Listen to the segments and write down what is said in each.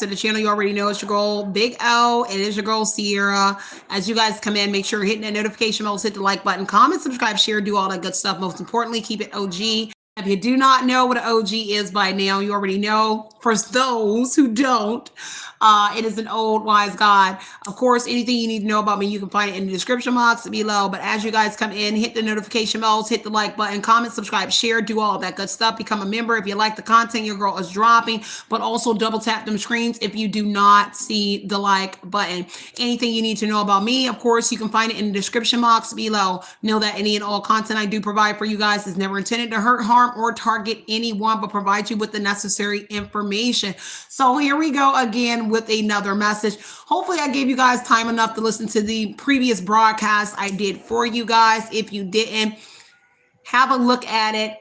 to the channel. You already know it's your girl, Big O. It is your girl, Sierra. As you guys come in, make sure you're hitting that notification bell, hit the like button, comment, subscribe, share, do all that good stuff. Most importantly, keep it OG. If you do not know what an OG is by now, you already know. For those who don't, it is an old wise God. Of course, anything you need to know about me, you can find it in the description box below. But as you guys come in, hit the notification bells, hit the like button, comment, subscribe, share, do all that good stuff. Become a member if you like the content your girl is dropping, but also double tap them screens if you do not see the like button. Anything you need to know about me, of course, you can find it in the description box below. Know that any and all content I do provide for you guys is never intended to hurt, harm, or target anyone, but provide you with the necessary information. So here we go again with another message. Hopefully I gave you guys time enough to listen to the previous broadcast I did for you guys. If you didn't, have a look at it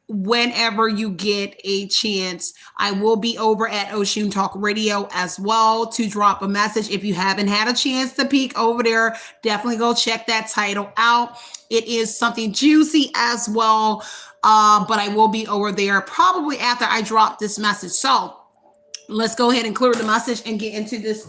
whenever you get a chance. I will be over at Oshun Talk Radio as well to drop a message. If you haven't had a chance to peek over there, definitely go check that title out. It is something juicy as well, but I will be over there probably after I drop this message. So let's go ahead and clear the message and get into this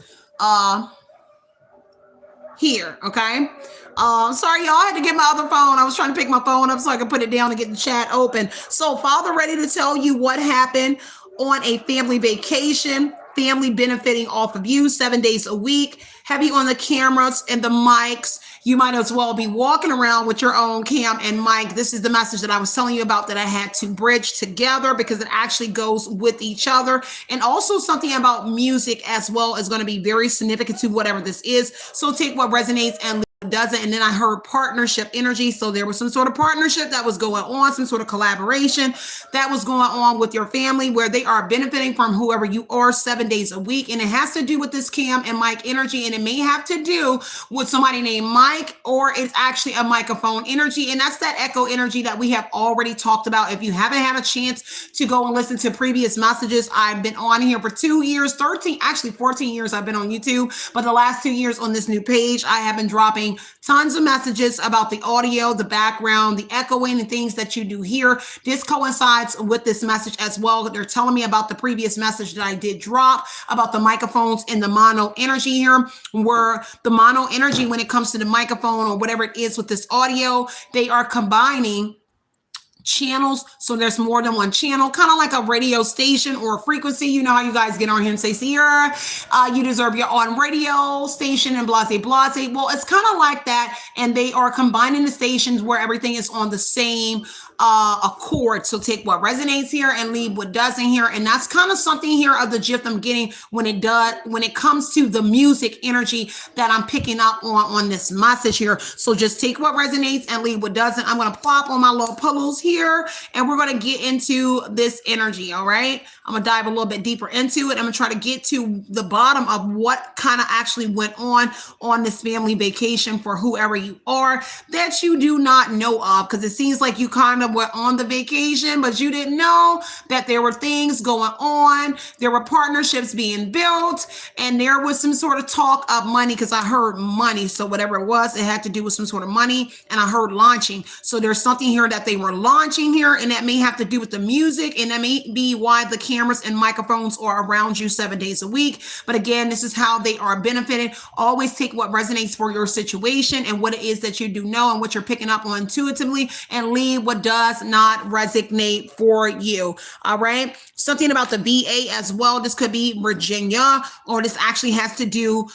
here, okay? Sorry, y'all. I had to get my other phone. I was trying to pick my phone up so I could put it down and get the chat open. So, Father, ready to tell you what happened on a family vacation, family benefiting off of you 7 days a week, heavy on the cameras and the mics. You might as well be walking around with your own cam and mic. This is the message that I was telling you about that I had to bridge together because it actually goes with each other. And also something about music as well is going to be very significant to whatever this is. So take what resonates and doesn't. And then I heard partnership energy. So there was some sort of partnership that was going on, some sort of collaboration that was going on with your family where they are benefiting from whoever you are 7 days a week. And it has to do with this cam and mic energy. And it may have to do with somebody named Mike, or it's actually a microphone energy. And that's that echo energy that we have already talked about. If you haven't had a chance to go and listen to previous messages, I've been on here for 2 years, 13, actually 14 years I've been on YouTube. But the last 2 years on this new page, I have been dropping tons of messages about the audio, the background, the echoing and things that you do here. This coincides with this message as well. They're telling me about the previous message that I did drop about the microphones and the mono energy here, where the mono energy, when it comes to the microphone or whatever it is with this audio, they are combining channels. So there's more than one channel, kind of like a radio station or a frequency. You know how you guys get on here and say, Sierra, you deserve your own radio station and blase, blase. Well, it's kind of like that. And they are combining the stations where everything is on the same accord. So take what resonates here and leave what doesn't here. And that's kind of something here of the gift I'm getting when it comes to the music energy that I'm picking up on this message here. So just take what resonates and leave what doesn't. I'm going to plop on my little pillows here and we're going to get into this energy. All right. I'm going to dive a little bit deeper into it. I'm going to try to get to the bottom of what kind of actually went on this family vacation for whoever you are that you do not know of, because it seems like you kind of were on the vacation, but you didn't know that there were things going on. There were partnerships being built, and there was some sort of talk of money, because I heard money. So whatever it was, it had to do with some sort of money, and I heard launching. So there's something here that they were launching here, and that may have to do with the music, and that may be why the cameras and microphones are around you 7 days a week. But again, this is how they are benefiting. Always take what resonates for your situation and what it is that you do know and what you're picking up on intuitively, and leave what does not resonate for you. All right. Something about the VA as well. This could be Virginia, or this actually has to do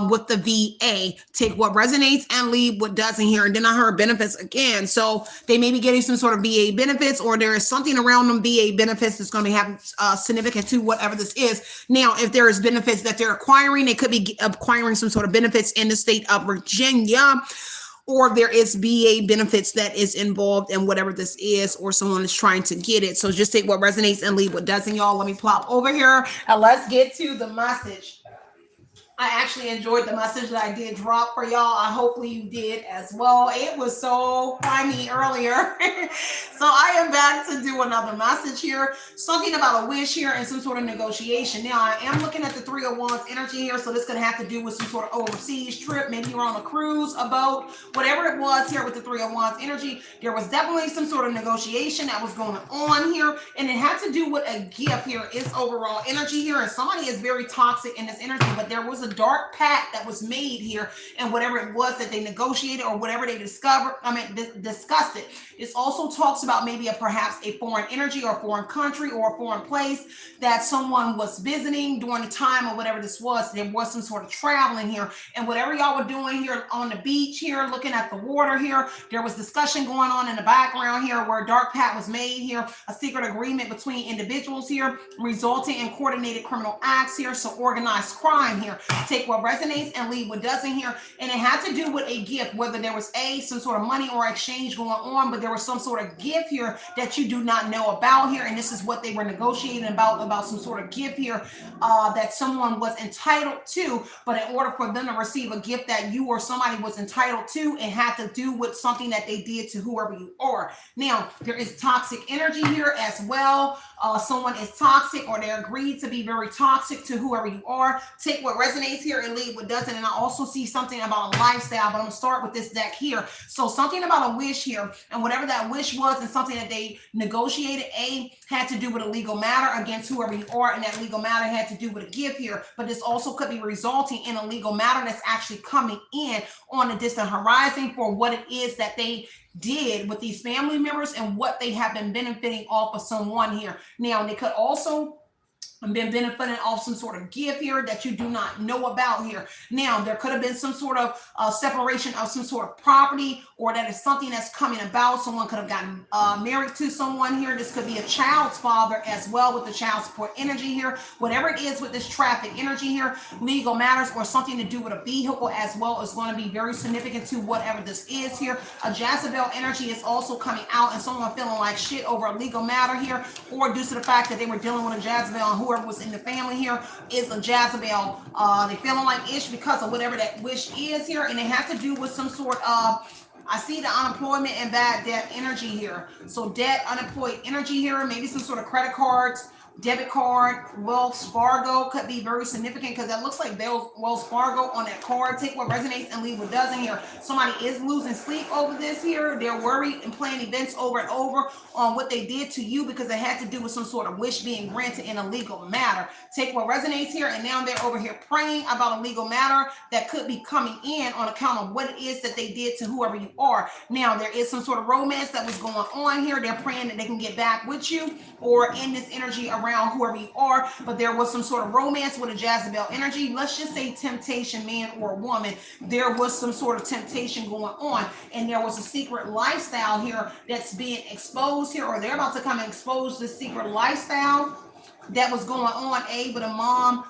with the VA. Take what resonates and leave what doesn't here. And then I heard benefits again. So they may be getting some sort of VA benefits, or there is something around them VA benefits that's going to have significant to whatever this is. Now, if there is benefits that they're acquiring, they could be acquiring some sort of benefits in the state of Virginia, or there is VA benefits that is involved in whatever this is, or someone is trying to get it. So just take what resonates and leave what doesn't, y'all. Let me plop over here and let's get to the message. I actually enjoyed the message that I did drop for y'all. I hopefully you did as well. It was so funny earlier. So I am back to do another message here. Something about a wish here and some sort of negotiation. Now I am looking at the Three of Wands energy here. So this could have to do with some sort of overseas trip. Maybe you're on a cruise, a boat, whatever it was here with the Three of Wands energy. There was definitely some sort of negotiation that was going on here. And it had to do with a gift here. It's overall energy here. And somebody is very toxic in this energy, but there was a dark pact that was made here, and whatever it was that they negotiated or whatever they discovered, discussed it. This also talks about maybe perhaps a foreign energy or a foreign country or a foreign place that someone was visiting during the time or whatever this was. There was some sort of traveling here, and whatever y'all were doing here on the beach here, looking at the water here, there was discussion going on in the background here where a dark pact was made here, a secret agreement between individuals here, resulting in coordinated criminal acts here, so organized crime here. Take what resonates and leave what doesn't here. And it had to do with a gift, whether there was some sort of money or exchange going on, but there was some sort of gift here that you do not know about here. And this is what they were negotiating about some sort of gift here that someone was entitled to. But in order for them to receive a gift that you or somebody was entitled to, it had to do with something that they did to whoever you are. Now, there is toxic energy here as well. Someone is toxic or they agreed to be very toxic to whoever you are. Take what resonates here and leave what doesn't. And I also see something about a lifestyle, but I'm gonna start with this deck here. So something about a wish here, and whatever that wish was and something that they negotiated, had to do with a legal matter against whoever you are, and that legal matter had to do with a gift here. But this also could be resulting in a legal matter that's actually coming in on a distant horizon for what it is that they did with these family members and what they have been benefiting off of someone here. Now, they could also been benefiting off some sort of gift here that you do not know about here. Now, there could have been some sort of separation of some sort of property, or that is something that's coming about. Someone could have gotten married to someone here. This could be a child's father as well with the child support energy here. Whatever it is with this traffic energy here, legal matters or something to do with a vehicle as well is going to be very significant to whatever this is here. A Jezebel energy is also coming out, and someone feeling like shit over a legal matter here, or due to the fact that they were dealing with a Jezebel and whoever was in the family here is a Jezebel. They feeling like ish because of whatever that wish is here, and it has to do with some sort of I see the unemployment and bad debt energy here. So debt, unemployed energy here, maybe some sort of credit cards, debit card, Wells Fargo could be very significant because that looks like Wells Fargo on that card. Take what resonates and leave what doesn't here. Somebody is losing sleep over this here. They're worried and planning events over and over on what they did to you because it had to do with some sort of wish being granted in a legal matter. Take what resonates here, and now they're over here praying about a legal matter that could be coming in on account of what it is that they did to whoever you are. Now, there is some sort of romance that was going on here. They're praying that they can get back with you or in this energy around whoever you are, but there was some sort of romance with a Jezebel energy. Let's just say temptation, man or woman. There was some sort of temptation going on, and there was a secret lifestyle here that's being exposed here, or they're about to come and expose this secret lifestyle that was going on, with a mom,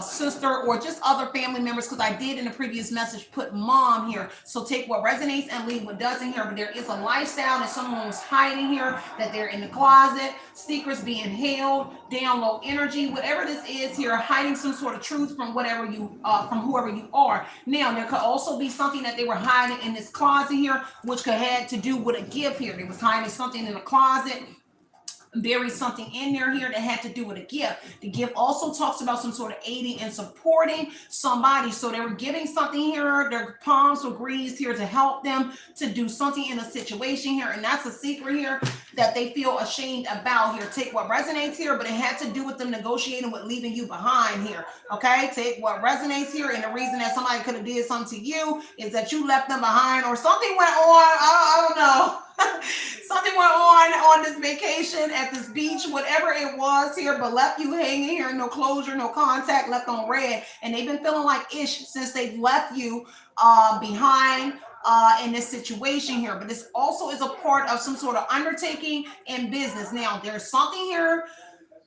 sister, or just other family members, because I did in the previous message put mom here. So take what resonates and leave what doesn't here. But there is a lifestyle that someone was hiding here, that they're in the closet, secrets being held, down low energy, whatever this is here, hiding some sort of truth from whatever you from whoever you are. Now, there could also be something that they were hiding in this closet here, which could have to do with a gift here. They was hiding something in a closet, buried something in there here that had to do with a gift. The gift also talks about some sort of aiding and supporting somebody. So they were giving something here. Their palms were greased here to help them to do something in a situation here. And that's a secret here that they feel ashamed about here. Take what resonates here, but it had to do with them negotiating with leaving you behind here. Okay, take what resonates here. And the reason that somebody could have did something to you is that you left them behind, or something went on. I don't know. Something went on this vacation at this beach, whatever it was here, but left you hanging here, no closure, no contact, left on red. And they've been feeling like ish since they've left you behind in this situation here. But this also is a part of some sort of undertaking in business. Now, there's something here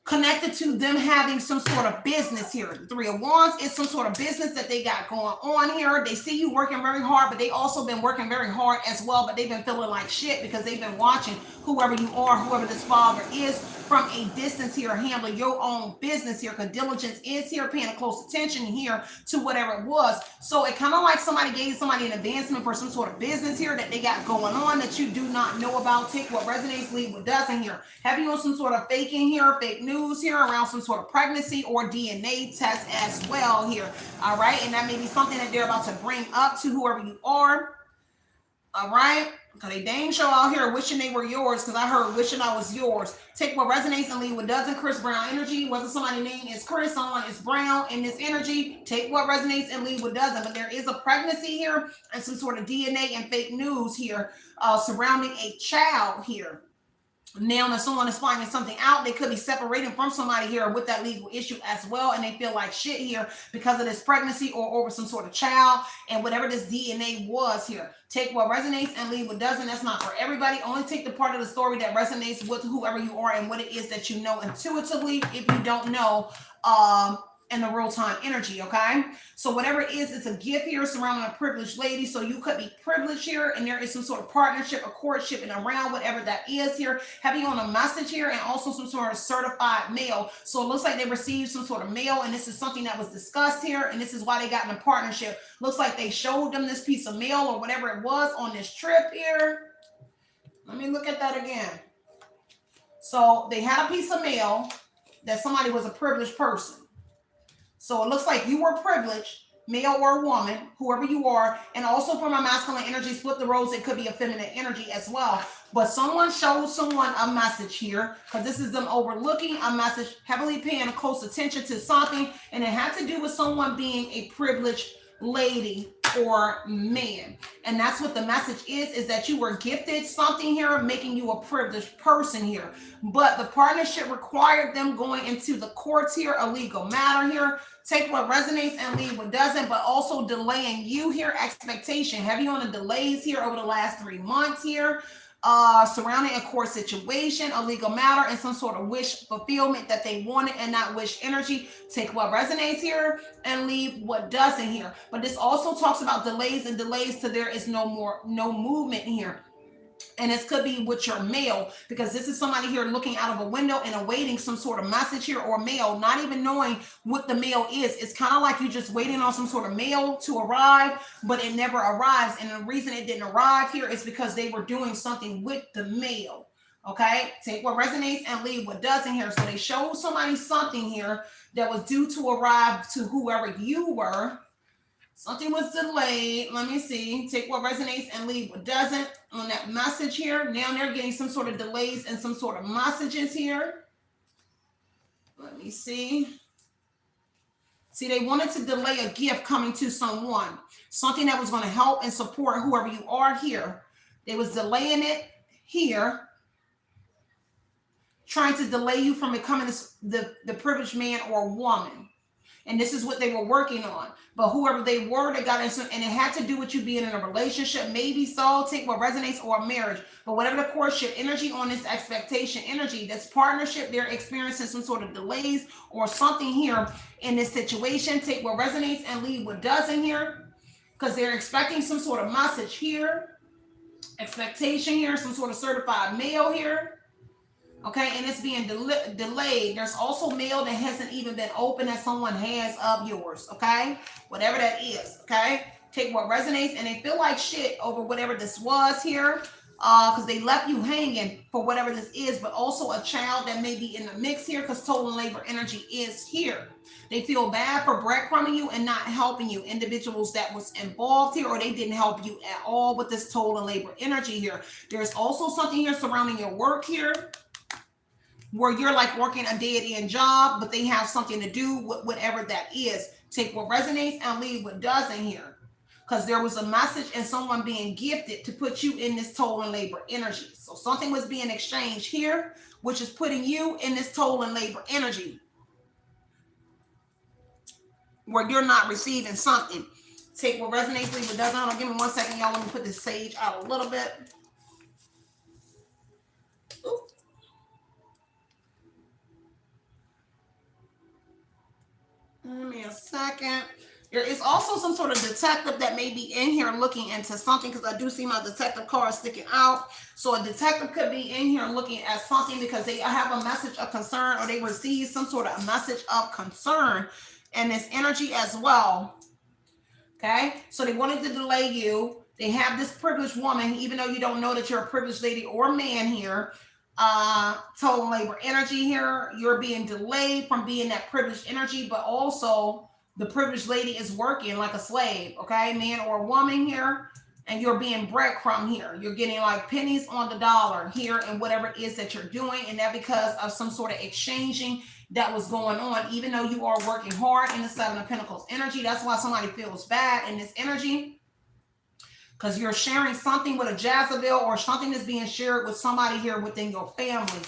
connected to them having some sort of business here. The Three of Wands is some sort of business that they got going on here. They see you working very hard, but they also been working very hard as well, but they've been feeling like shit because they've been watching whoever you are, whoever this father is, from a distance here, handling your own business here, because diligence is here, paying close attention here to whatever it was. So it kind of like somebody gave somebody an advancement for some sort of business here that they got going on that you do not know about. Take what resonates, leave what doesn't here. Have you on some sort of faking here, fake news here around some sort of pregnancy or DNA test as well here. All right. And that may be something that they're about to bring up to whoever you are. All right. Because they dang show out here wishing they were yours, because I heard wishing I was yours. Take what resonates and leave what doesn't. Chris Brown energy. Whether somebody's name is Chris, someone is Brown in this energy. Take what resonates and leave what doesn't. But there is a pregnancy here and some sort of DNA and fake news here surrounding a child here. Now, if someone is finding something out, they could be separating from somebody here with that legal issue as well, and they feel like shit here because of this pregnancy or over some sort of child and whatever this DNA was here. Take what resonates and leave what doesn't. That's not for everybody. Only take the part of the story that resonates with whoever you are and what it is that you know intuitively. If you don't know, in the real-time energy, okay? So whatever it is, it's a gift here surrounding a privileged lady. So you could be privileged here, and there is some sort of partnership or courtship and around whatever that is here. Have you on a message here and also some sort of certified mail. So it looks like they received some sort of mail, and this is something that was discussed here, and this is why they got in a partnership. Looks like they showed them this piece of mail or whatever it was on this trip here. Let me look at that again. So they had a piece of mail that somebody was a privileged person. So it looks like you were privileged, male or woman, whoever you are, and also from a masculine energy, split the roles, it could be a feminine energy as well. But someone showed someone a message here, because this is them overlooking a message, heavily paying close attention to something, and it had to do with someone being a privileged lady or man. And that's what the message is that you were gifted something here, making you a privileged person here. But the partnership required them going into the courts here, a legal matter here. Take what resonates and leave what doesn't, but also delaying you here, expectation. Heavy on the delays here over the last 3 months here. Surrounding a court situation, a legal matter, and some sort of wish fulfillment that they wanted and not wish energy. Take what resonates here and leave what doesn't here. But this also talks about delays and delays to there is no movement here. And this could be with your mail, because this is somebody here looking out of a window and awaiting some sort of message here or mail, not even knowing what the mail is. It's kind of like you're just waiting on some sort of mail to arrive, but it never arrives. And the reason it didn't arrive here is because they were doing something with the mail. Okay, take what resonates and leave what doesn't here. So they showed somebody something here that was due to arrive to whoever you were. Something was delayed. Let me see. Take what resonates and leave what doesn't on that message here. Now they're getting some sort of delays and some sort of messages here. Let me see. See, they wanted to delay a gift coming to someone. Something that was going to help and support whoever you are here. They was delaying it here. Trying to delay you from becoming the privileged man or woman. And this is what they were working on. But whoever they were, they got into, and it had to do with you being in a relationship, maybe so, take what resonates, or a marriage. But whatever the courtship energy on this expectation energy, this partnership, they're experiencing some sort of delays or something here in this situation. Take what resonates and leave what doesn't here, because they're expecting some sort of message here, expectation here, some sort of certified mail here. Okay, and it's being delayed. There's also mail that hasn't even been opened that someone has of yours. Okay, whatever that is. Okay, take what resonates, and they feel like shit over whatever this was here, because they left you hanging for whatever this is. But also a child that may be in the mix here, because total labor energy is here. They feel bad for breadcrumbing you and not helping you. Individuals that was involved here, or they didn't help you at all with this total labor energy here. There's also something here surrounding your work here, where you're like working a dead-end job, but they have something to do with whatever that is. Take what resonates and leave what doesn't here. Because there was a message and someone being gifted to put you in this total and labor energy. So something was being exchanged here, which is putting you in this total and labor energy, where you're not receiving something. Take what resonates, leave what doesn't. Hold on, give me 1 second, y'all. Let me put this sage out a little bit. Ooh. Give me a second. There is also some sort of detective that may be in here looking into something, because I do see my detective card sticking out. So a detective could be in here looking at something because they have a message of concern, or they receive some sort of a message of concern in this energy as well. Okay, so they wanted to delay you. They have this privileged woman, even though you don't know that you're a privileged lady or man here. Total labor energy here. You're being delayed from being that privileged energy, but also the privileged lady is working like a slave, okay, man or woman here, and you're being breadcrumb here. You're getting like pennies on the dollar here and whatever it is that you're doing, and that because of some sort of exchanging that was going on, even though you are working hard in the Seven of Pentacles energy. That's why somebody feels bad in this energy, because you're sharing something with a Jezebel, or something that's being shared with somebody here within your family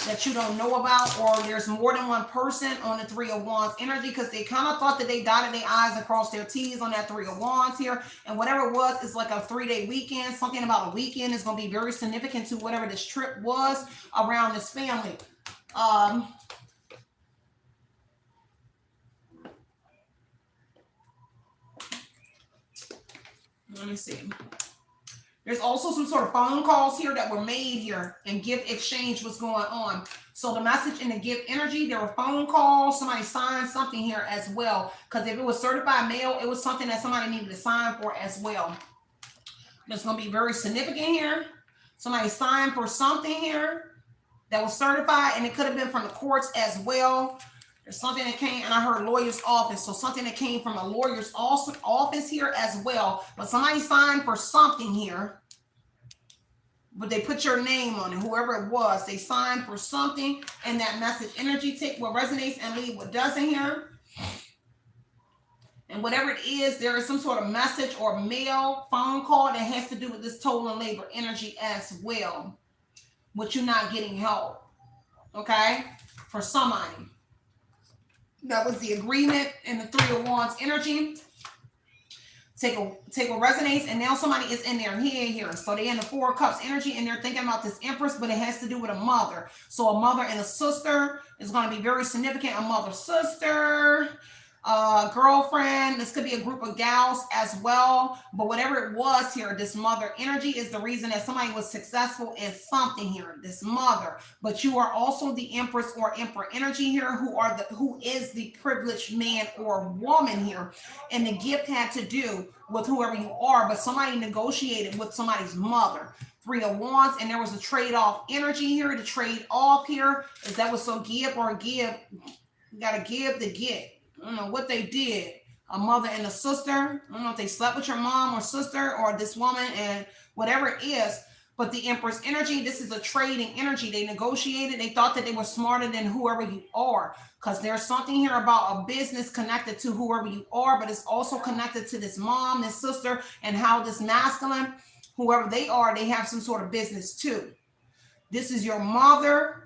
that you don't know about, or there's more than one person on the Three of Wands energy, because they kind of thought that they dotted their I's and crossed their T's on that Three of Wands here, and whatever it was is like a 3-day weekend. Something about a weekend is going to be very significant to whatever this trip was around this family. Let me see. There's also some sort of phone calls here that were made here, and gift exchange was going on. So the message in the gift energy, there were phone calls. Somebody signed something here as well. Because if it was certified mail, it was something that somebody needed to sign for as well. That's going to be very significant here. Somebody signed for something here that was certified, and it could have been from the courts as well. There's something that came, and I heard lawyer's office. So something that came from a lawyer's office here as well. But somebody signed for something here, but they put your name on it, whoever it was. They signed for something, and that message energy, take what resonates and leave what doesn't here. And whatever it is, there is some sort of message or mail, phone call that has to do with this total and labor energy as well, with you not getting help, okay, for somebody. That was the agreement in the Three of Wands energy. Take what resonates, and now somebody is in their head here. So they're in the Four of Cups energy, and they're thinking about this Empress, but it has to do with a mother. So a mother and a sister is going to be very significant. A mother, sister, girlfriend. This could be a group of gals as well. But whatever it was here, this mother energy is the reason that somebody was successful in something here. This mother. But you are also the Empress or Emperor energy here, who is the privileged man or woman here. And the gift had to do with whoever you are, but somebody negotiated with somebody's mother. Three of Wands, and there was a trade-off energy here. The trade-off here is that was so give or give. You got to give to get. I don't know what they did. A mother and a sister. I don't know if they slept with your mom or sister, or this woman, and whatever it is. But the Empress energy, this is a trading energy. They negotiated. They thought that they were smarter than whoever you are. Because there's something here about a business connected to whoever you are, but it's also connected to this mom, this sister, and how this masculine, whoever they are, they have some sort of business too. This is your mother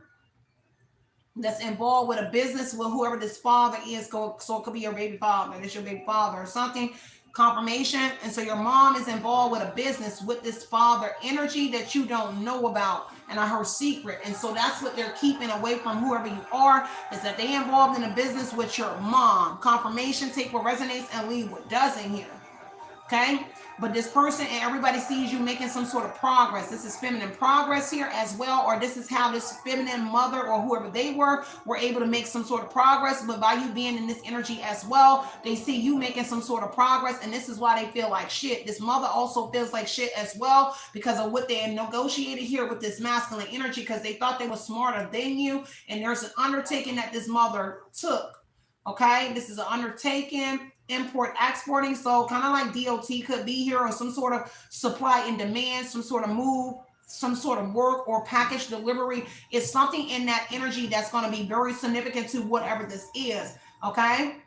that's involved with a business with whoever this father is. So it could be your baby father. It's your baby father or something. Confirmation. And so your mom is involved with a business with this father energy that you don't know about, and are her secret. And so that's what they're keeping away from whoever you are, is that they involved in a business with your mom. Confirmation. Take what resonates and leave what doesn't here. Okay, but this person, and everybody sees you making some sort of progress. This is feminine progress here as well, or this is how this feminine mother or whoever they were able to make some sort of progress. But by you being in this energy as well, they see you making some sort of progress, and this is why they feel like shit. This mother also feels like shit as well, because of what they negotiated here with this masculine energy, because they thought they were smarter than you, and there's an undertaking that this mother took. Okay, this is an undertaking, import exporting, so kind of like DOT could be here, or some sort of supply and demand, some sort of move, some sort of work or package delivery. Is something in that energy that's going to be very significant to whatever this is. Okay,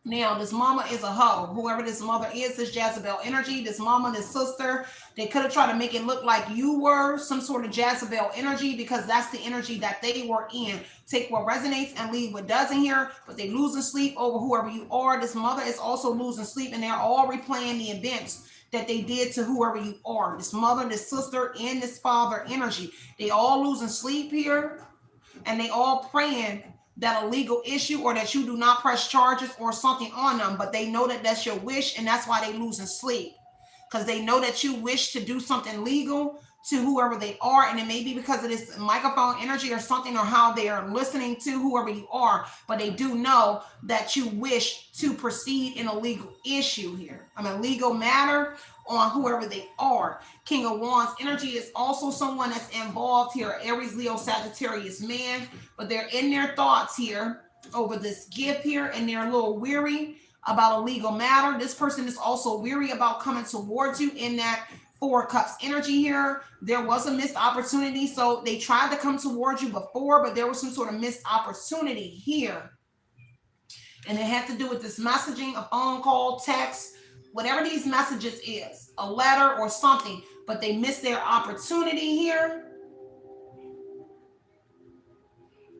now this mama is a hoe. Whoever this mother is, this Jezebel energy, this mama, this sister, they could have tried to make it look like you were some sort of Jezebel energy, because that's the energy that they were in. Take what resonates and leave what doesn't here, but they losing sleep over whoever you are. This mother is also losing sleep, and they're all replaying the events that they did to whoever you are. This mother, this sister, and this father energy, they all losing sleep here, and they all praying that a legal issue or that you do not press charges or something on them, but they know that that's your wish, and that's why they losing sleep, because they know that you wish to do something legal to whoever they are, and it may be because of this microphone energy or something, or how they are listening to whoever you are, but they do know that you wish to proceed in a legal issue here. I mean, legal matter on whoever they are. King of Wands energy is also someone that's involved here, Aries, Leo, Sagittarius man, but they're in their thoughts here over this gift here, and they're a little weary about a legal matter. This person is also weary about coming towards you in that Four of Cups energy here. There was a missed opportunity, so they tried to come towards you before, but there was some sort of missed opportunity here, and it had to do with this messaging, a phone call, text, whatever these messages is, a letter or something, but they missed their opportunity here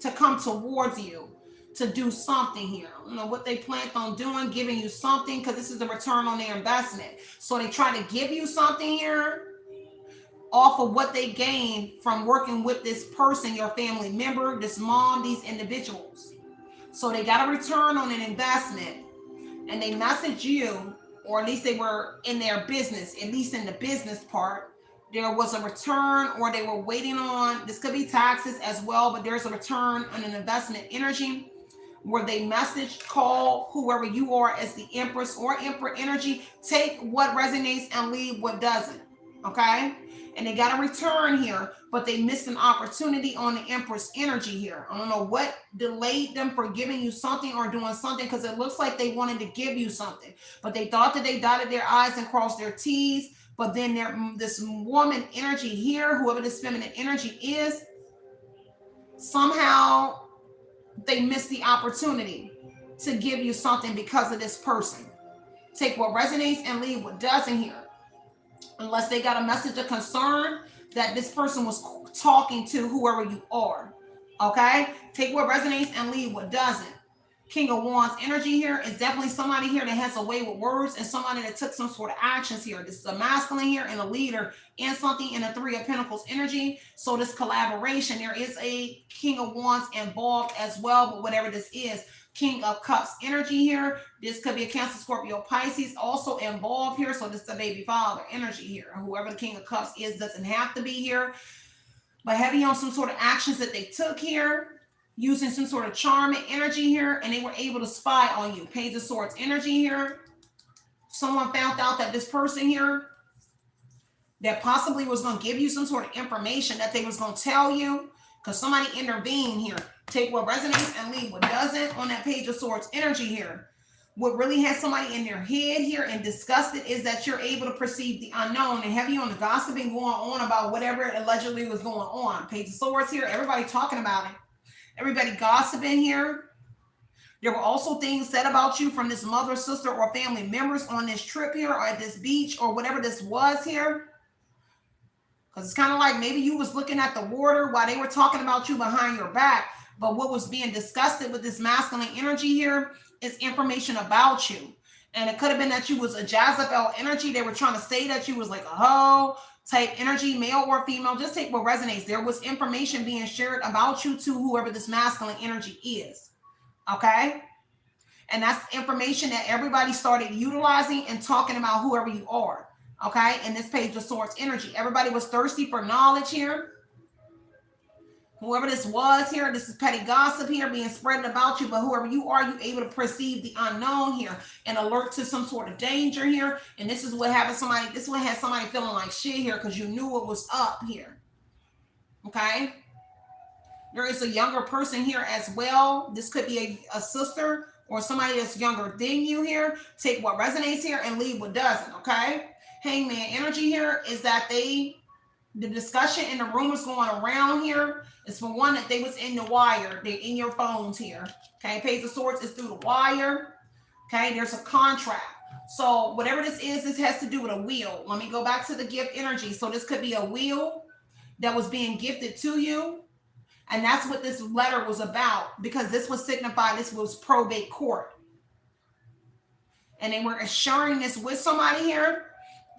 to come towards you to do something here. I don't know what they planned on doing, giving you something, because this is a return on their investment. So they try to give you something here off of what they gained from working with this person, your family member, this mom, these individuals. So they got a return on an investment, and they message you, or at least they were in their business, at least in the business part, there was a return, or they were waiting on, this could be taxes as well, but there's a return on an investment energy where they message, call whoever you are as the Empress or Emperor energy, take what resonates and leave what doesn't, okay? And they got a return here, but they missed an opportunity on the Empress energy here. I don't know what delayed them for giving you something or doing something, because it looks like they wanted to give you something, but they thought that they dotted their I's and crossed their T's, but then this woman energy here, whoever this feminine energy is, somehow they missed the opportunity to give you something because of this person. Take what resonates and leave what doesn't here. Unless they got a message of concern that this person was talking to whoever you are. Okay? Take what resonates and leave what doesn't. King of Wands energy here is definitely somebody here that has a way with words, and somebody that took some sort of actions here. This is a masculine here and a leader and something in a Three of Pentacles energy. So this collaboration, there is a King of Wands involved as well, but whatever this is, King of Cups energy here. This could be a Cancer, Scorpio, Pisces also involved here. So this is the baby father energy here. Whoever the King of Cups is doesn't have to be here, but heavy on some sort of actions that they took here, using some sort of charming energy here, and they were able to spy on you. Page of Swords energy here. Someone found out that this person here that possibly was going to give you some sort of information that they was going to tell you, because somebody intervened here. Take what resonates and leave what doesn't on that Page of Swords energy here. What really has somebody in their head here and disgusted is that you're able to perceive the unknown, and heavy on the gossiping going on about whatever allegedly was going on. Page of Swords here, everybody talking about it. Everybody gossiping here. There were also things said about you from this mother, sister, or family members on this trip here, or at this beach, or whatever this was here. Because it's kind of like maybe you was looking at the water while they were talking about you behind your back. But what was being discussed with this masculine energy here is information about you. And it could have been that you was a Jezebel energy. They were trying to say that you was like a hoe type energy, male or female. Just take what resonates. There was information being shared about you to whoever this masculine energy is. Okay? And that's information that everybody started utilizing and talking about whoever you are. Okay? In this Page of Swords energy. Everybody was thirsty for knowledge here. Whoever this was here, this is petty gossip here being spread about you, but whoever you are, you able to perceive the unknown here and alert to some sort of danger here. And this is what happened somebody, this is what had somebody feeling like shit here, because you knew what was up here. Okay? There is a younger person here as well. This could be a sister or somebody that's younger than you here. Take what resonates here and leave what doesn't. Okay? Hangman energy here is that the discussion and the rumors going around here is for one that they was in the wire. They're in your phones here. Okay, Page of Swords is through the wire. Okay, there's a contract. So whatever this is, this has to do with a will. Let me go back to the gift energy. So this could be a will that was being gifted to you. And that's what this letter was about, because this was signified, this was probate court. And they were assuring this with somebody here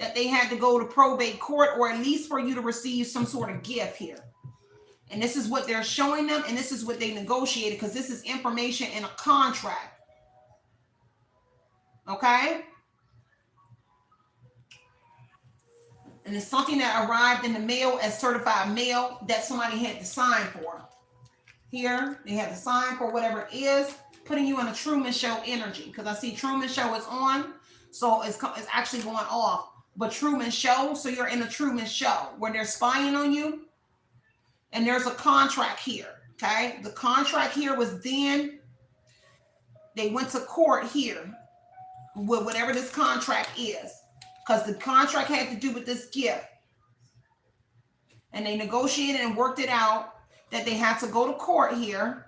that they had to go to probate court, or at least for you to receive some sort of gift here. And this is what they're showing them, and this is what they negotiated, because this is information in a contract. Okay? And it's something that arrived in the mail as certified mail that somebody had to sign for. Here, they had to sign for whatever it is, putting you in a Truman Show energy. Because I see Truman Show is on, so it's actually going off. But Truman Show, so you're in a Truman Show where they're spying on you. And there's a contract here, okay? The contract here was then, they went to court here with whatever this contract is, because the contract had to do with this gift. And they negotiated and worked it out that they had to go to court here.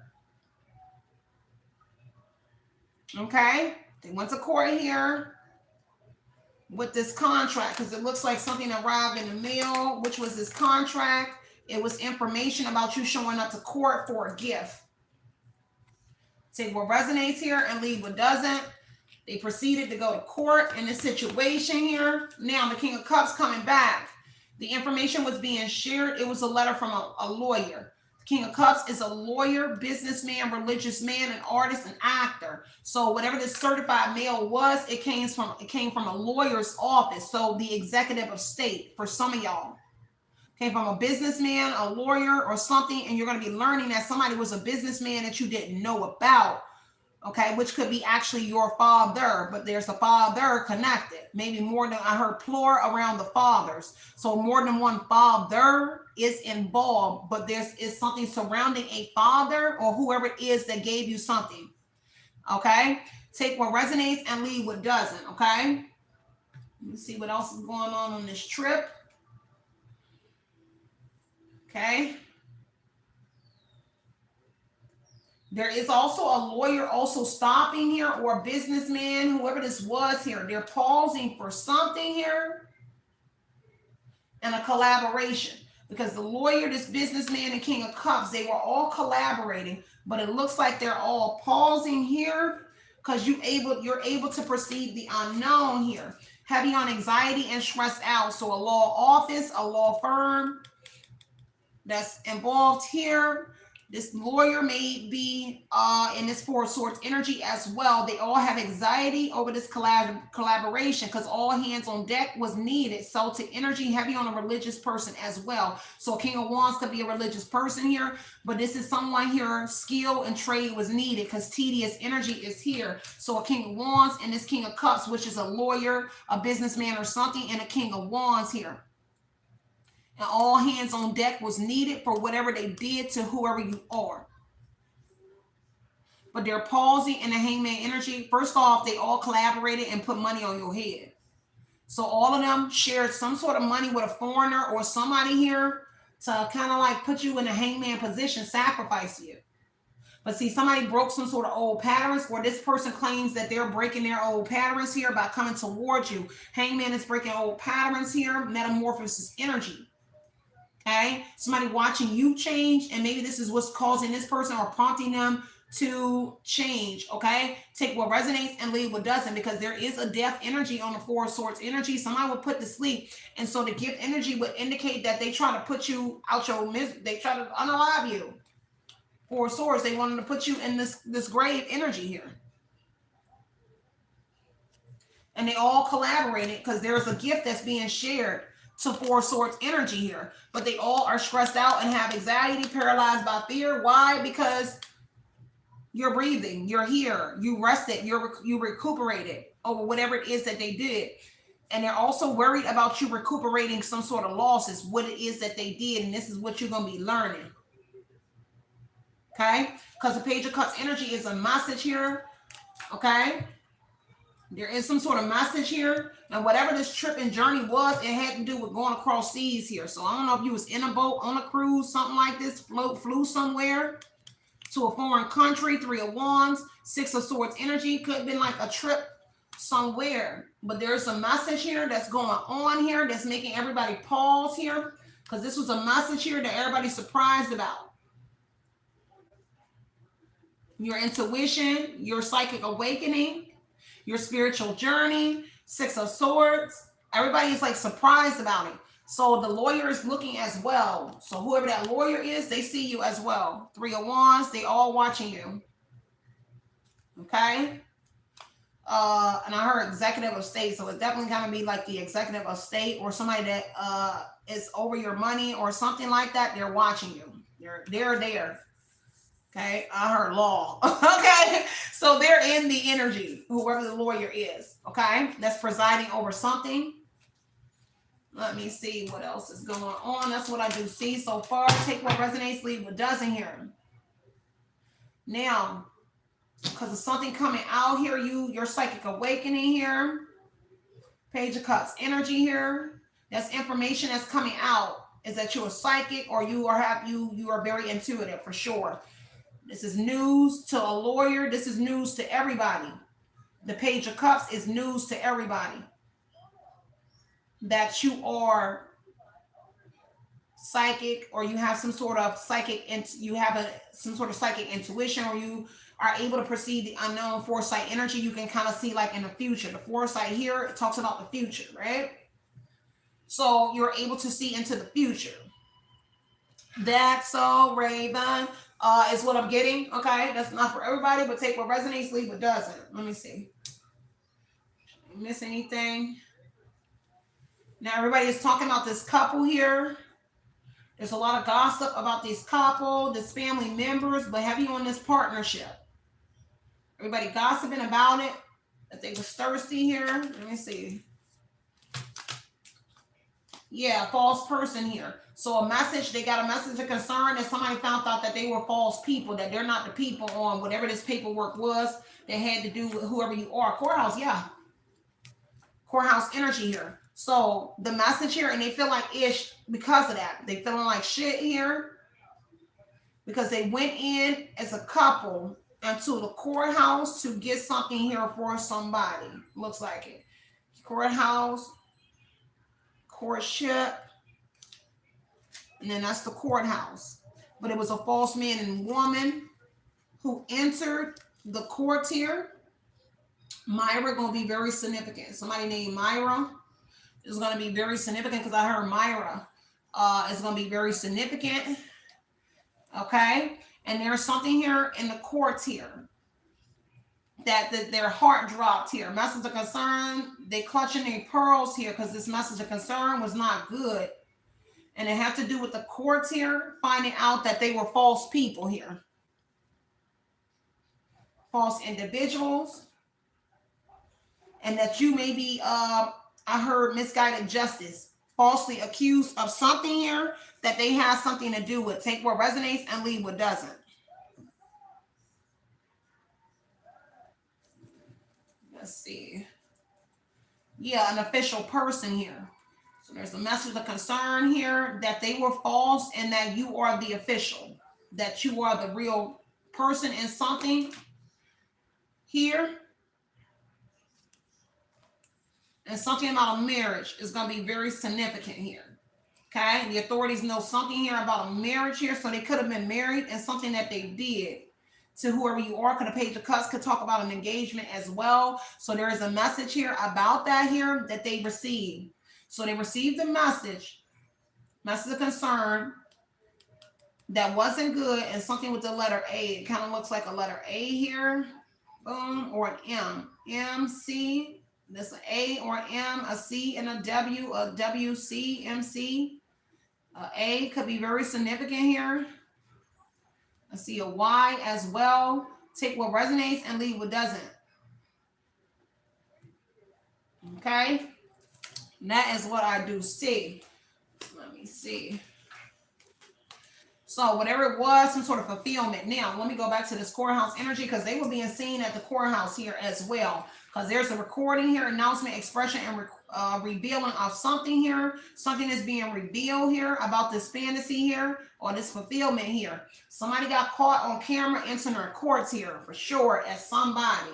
Okay? They went to court here with this contract, because it looks like something arrived in the mail, which was this contract. It was information about you showing up to court for a gift. Take what resonates here and leave what doesn't. They proceeded to go to court in this situation here. Now the King of Cups coming back. The information was being shared. It was a letter from a lawyer. The King of Cups is a lawyer, businessman, religious man, an artist, an actor. So whatever this certified mail was, it came from a lawyer's office. So the executive of state for some of y'all. Came from a businessman, a lawyer, or something, and you're going to be learning that somebody was a businessman that you didn't know about, okay, which could be actually your father, but there's a father connected. Maybe more than, I heard plural around the fathers. So more than one father is involved, but is something surrounding a father or whoever it is that gave you something, okay? Take what resonates and leave what doesn't, okay? Let me see what else is going on this trip. Okay. There is also a lawyer also stopping here, or a businessman, whoever this was here. They're pausing for something here and a collaboration, because the lawyer, this businessman, and King of Cups, they were all collaborating, but it looks like they're all pausing here because you're able to perceive the unknown here. Heavy on anxiety and stressed out. So a law office, a law firm that's involved here. This lawyer may be in this Four of Swords energy as well. They all have anxiety over this collaboration, because all hands on deck was needed. Celtic energy, heavy on a religious person as well. So King of Wands could be a religious person here, but this is someone here, skill and trade was needed, because tedious energy is here. So a King of Wands and this King of Cups, which is a lawyer, a businessman or something, and a King of Wands here. And all hands on deck was needed for whatever they did to whoever you are. But they're pausing in the Hangman energy. First off, they all collaborated and put money on your head. So all of them shared some sort of money with a foreigner or somebody here to kind of like put you in a Hangman position, sacrifice you. But see, somebody broke some sort of old patterns, or this person claims that they're breaking their old patterns here by coming towards you. Hangman is breaking old patterns here, metamorphosis energy. Okay, somebody watching you change, and maybe this is what's causing this person or prompting them to change. Okay, take what resonates and leave what doesn't, because there is a death energy on the Four of Swords energy. Somebody would put to sleep, and so the gift energy would indicate that they try to put you out your misery. They try to unalive you. Four of Swords, they wanted to put you in this grave energy here. And they all collaborated because there's a gift that's being shared to Four of Swords energy here, but they all are stressed out and have anxiety, paralyzed by fear. Why? Because you're breathing, you're here, you rested, you recuperated over whatever it is that they did. And they're also worried about you recuperating some sort of losses, what it is that they did, and this is what you're going to be learning. Okay? Because the Page of Cups energy is a message here. Okay? There is some sort of message here, and whatever this trip and journey was, it had to do with going across seas here. So I don't know if you was in a boat, on a cruise, something like this, flew somewhere to a foreign country. Three of Wands, Six of Swords energy, could have been like a trip somewhere, but there's a message here that's going on here that's making everybody pause here, because this was a message here that everybody's surprised about. Your intuition, your psychic awakening, your spiritual journey, Six of Swords. Everybody is like surprised about it. So the lawyer is looking as well. So whoever that lawyer is, they see you as well. 3 of Wands, they all watching you. Okay. And I heard executive of state, so it's definitely gonna be like the executive of state or somebody that is over your money or something like that. They're watching you. They're there. Okay, I heard law. Okay, so they're in the energy, whoever the lawyer is. Okay, that's presiding over something. Let me see what else is going on. That's what I do see so far. Take what resonates, leave what doesn't here. Now, because of something coming out here, your psychic awakening here. Page of Cups energy here. That's information that's coming out. Is that you're a psychic or you are very intuitive for sure. This is news to a lawyer. This is news to everybody. The Page of Cups is news to everybody. That you are psychic or you have some sort of psychic, some sort of psychic intuition, or you are able to perceive the unknown. Foresight energy, you can kind of see like in the future. The foresight here, it talks about the future, right? So you're able to see into the future. That's so Raven is what I'm getting. Okay, that's not for everybody, but take what resonates, leave what doesn't. Let me see. Miss anything? Now everybody is talking about this couple here. There's a lot of gossip about this couple, this family members, but heavy on this partnership. Everybody gossiping about it, that they was thirsty here. Let me see. Yeah, false person here. So a message, they got a message of concern that somebody found out that they were false people, that they're not the people on whatever this paperwork was that had to do with whoever you are. Courthouse, yeah. Courthouse energy here. So the message here, and they feel like ish because of that. They feeling like shit here because they went in as a couple into the courthouse to get something here for somebody. Looks like it. Courthouse, courtship, and then that's the courthouse. But it was a false man and woman who entered the court here. Myra going to be very significant. Somebody named Myra is going to be very significant because I heard Myra is going to be very significant. Okay. And there's something here in the courts here that their heart dropped here. Message of concern. They clutching their pearls here because this message of concern was not good. And it had to do with the courts here, finding out that they were false people here. False individuals. And that you may be, I heard misguided justice, falsely accused of something here that they have something to do with. Take what resonates and leave what doesn't. Let's see. Yeah, an official person here. So there's a message of concern here that they were false and that you are the official, that you are the real person in something here. And something about a marriage is going to be very significant here. Okay. The authorities know something here about a marriage here. So they could have been married and something that they did to whoever you are. Because the Page of Cups could talk about an engagement as well. So there is a message here about that here that they received. So they received the message of concern that wasn't good, and something with the letter A. It kind of looks like a letter A here. Boom. Or an M. MC. This an A or an M, a C and a W, C, MC. A could be very significant here. I see a Y as well. Take what resonates and leave what doesn't. Okay. And that is what I do see. Let me see. So whatever it was, some sort of fulfillment. Now, let me go back to this courthouse energy because they were being seen at the courthouse here as well. Because there's a recording here, announcement, expression, and revealing of something here. Something is being revealed here about this fantasy here or this fulfillment here. Somebody got caught on camera entering their courts here for sure as somebody.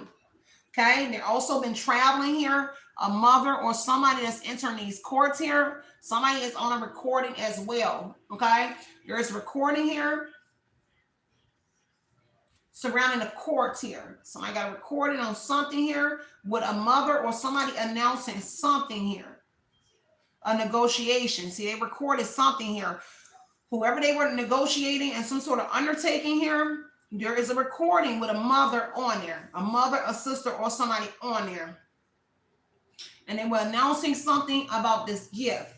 Okay, they've also been traveling here. A mother or somebody that's entering these courts here. Somebody is on a recording as well. Okay, there's a recording here surrounding the courts here. Somebody got a recording on something here with a mother or somebody announcing something here a negotiation. See, they recorded something here. Whoever they were negotiating and some sort of undertaking here, there is a recording with a mother on there, a mother, a sister, or somebody on there. And they were announcing something about this gift.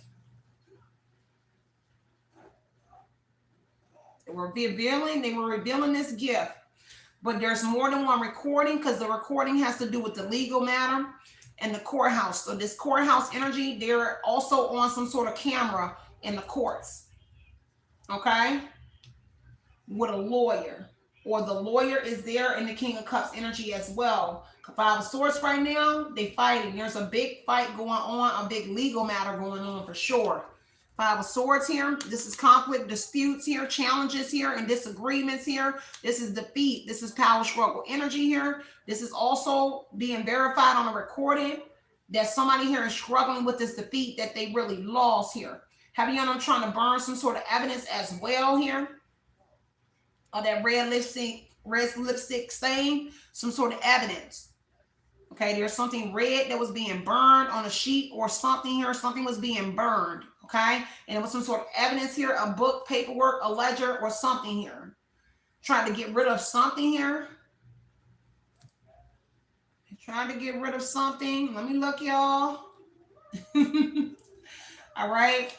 They were revealing this gift. But there's more than one recording, because the recording has to do with the legal matter and the courthouse. So this courthouse energy, they're also on some sort of camera in the courts. Okay? With a lawyer. Or the lawyer is there in the King of Cups energy as well. Five of Swords right now, they fighting. There's a big fight going on, a big legal matter going on for sure. Five of Swords here. This is conflict, disputes here, challenges here, and disagreements here. This is defeat. This is power struggle energy here. This is also being verified on a recording that somebody here is struggling with this defeat that they really lost here. Have you know trying to burn some sort of evidence as well here? Of that red lipstick stain, some sort of evidence. Okay, there's something red that was being burned on a sheet or something here. Something was being burned. Okay, and it was some sort of evidence here, a book, paperwork, a ledger, or something here. Trying to get rid of something here. Trying to get rid of something. Let me look, y'all. All right.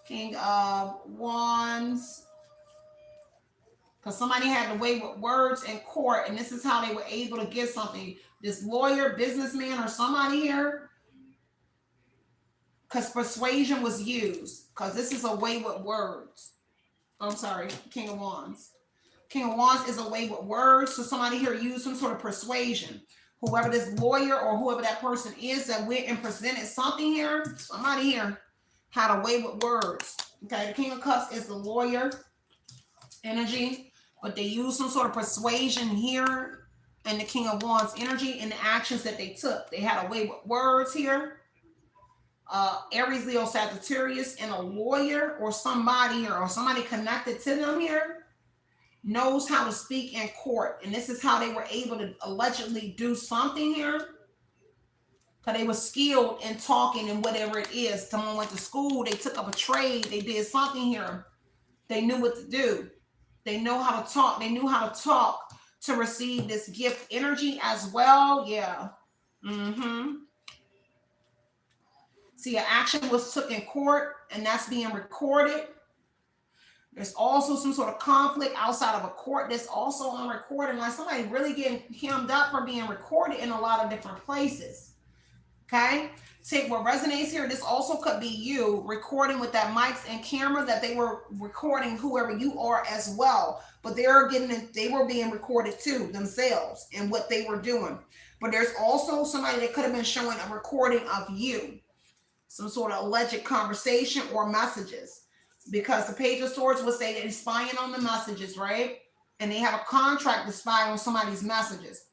King of Wands. Because somebody had to weigh with words in court, and this is how they were able to get something. This lawyer, businessman, or somebody here. Because persuasion was used. Because this is a way with words. I'm sorry, King of Wands. King of Wands is a way with words. So somebody here used some sort of persuasion. Whoever this lawyer or whoever that person is that went and presented something here. Somebody here had a way with words. Okay, the King of Cups is the lawyer energy. But they used some sort of persuasion here. And the King of Wands energy in the actions that they took. They had a way with words here. Aries, Leo, Sagittarius, and a lawyer or somebody here or somebody connected to them here knows how to speak in court. And this is how they were able to allegedly do something here. Because they were skilled in talking and whatever it is. Someone went to school, they took up a trade, they did something here. They knew what to do. They know how to talk. They knew how to talk to receive this gift energy as well. Yeah. See, an action was took in court, and that's being recorded. There's also some sort of conflict outside of a court that's also on recording. Like somebody really getting hemmed up for being recorded in a lot of different places. Okay? Take what resonates here. This also could be you recording with that mics and camera that they were recording whoever you are as well. But they were being recorded too themselves and what they were doing. But there's also somebody that could have been showing a recording of you. Some sort of alleged conversation or messages. Because the Page of Swords would say that he's spying on the messages, right? And they have a contract to spy on somebody's messages.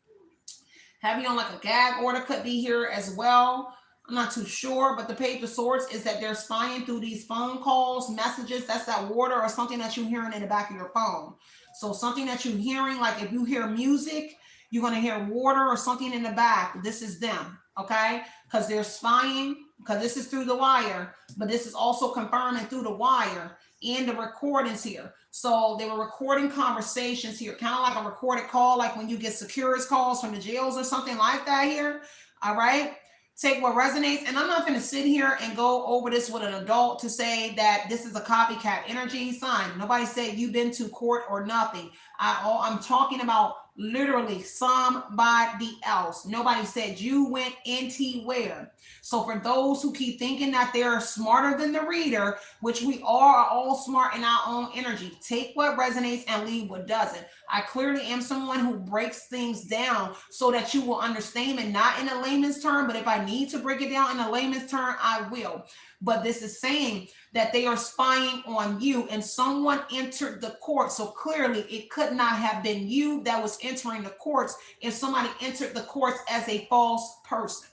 Having on like a gag order could be here as well. I'm not too sure, but the Page of Swords is that they're spying through these phone calls, messages. That's that water or something that you're hearing in the back of your phone. So something that you're hearing, like if you hear music, you're going to hear water or something in the back. This is them, okay? Because they're spying. Because this is through the wire, but this is also confirming through the wire and the recordings here. So they were recording conversations here, kind of like a recorded call, like when you get security calls from the jails or something like that here. All right. Take what resonates. And I'm not going to sit here and go over this with an adult to say that this is a copycat energy sign. Nobody said you've been to court or nothing. I'm talking about literally somebody else. Nobody said you went anywhere. So for those who keep thinking that they're smarter than the reader, which we are all smart in our own energy, take what resonates and leave what doesn't. I clearly am someone who breaks things down so that you will understand it, not in a layman's term, but if I need to break it down in a layman's term, I will. But this is saying that they are spying on you and someone entered the court. So clearly it could not have been you that was entering the courts if somebody entered the courts as a false person.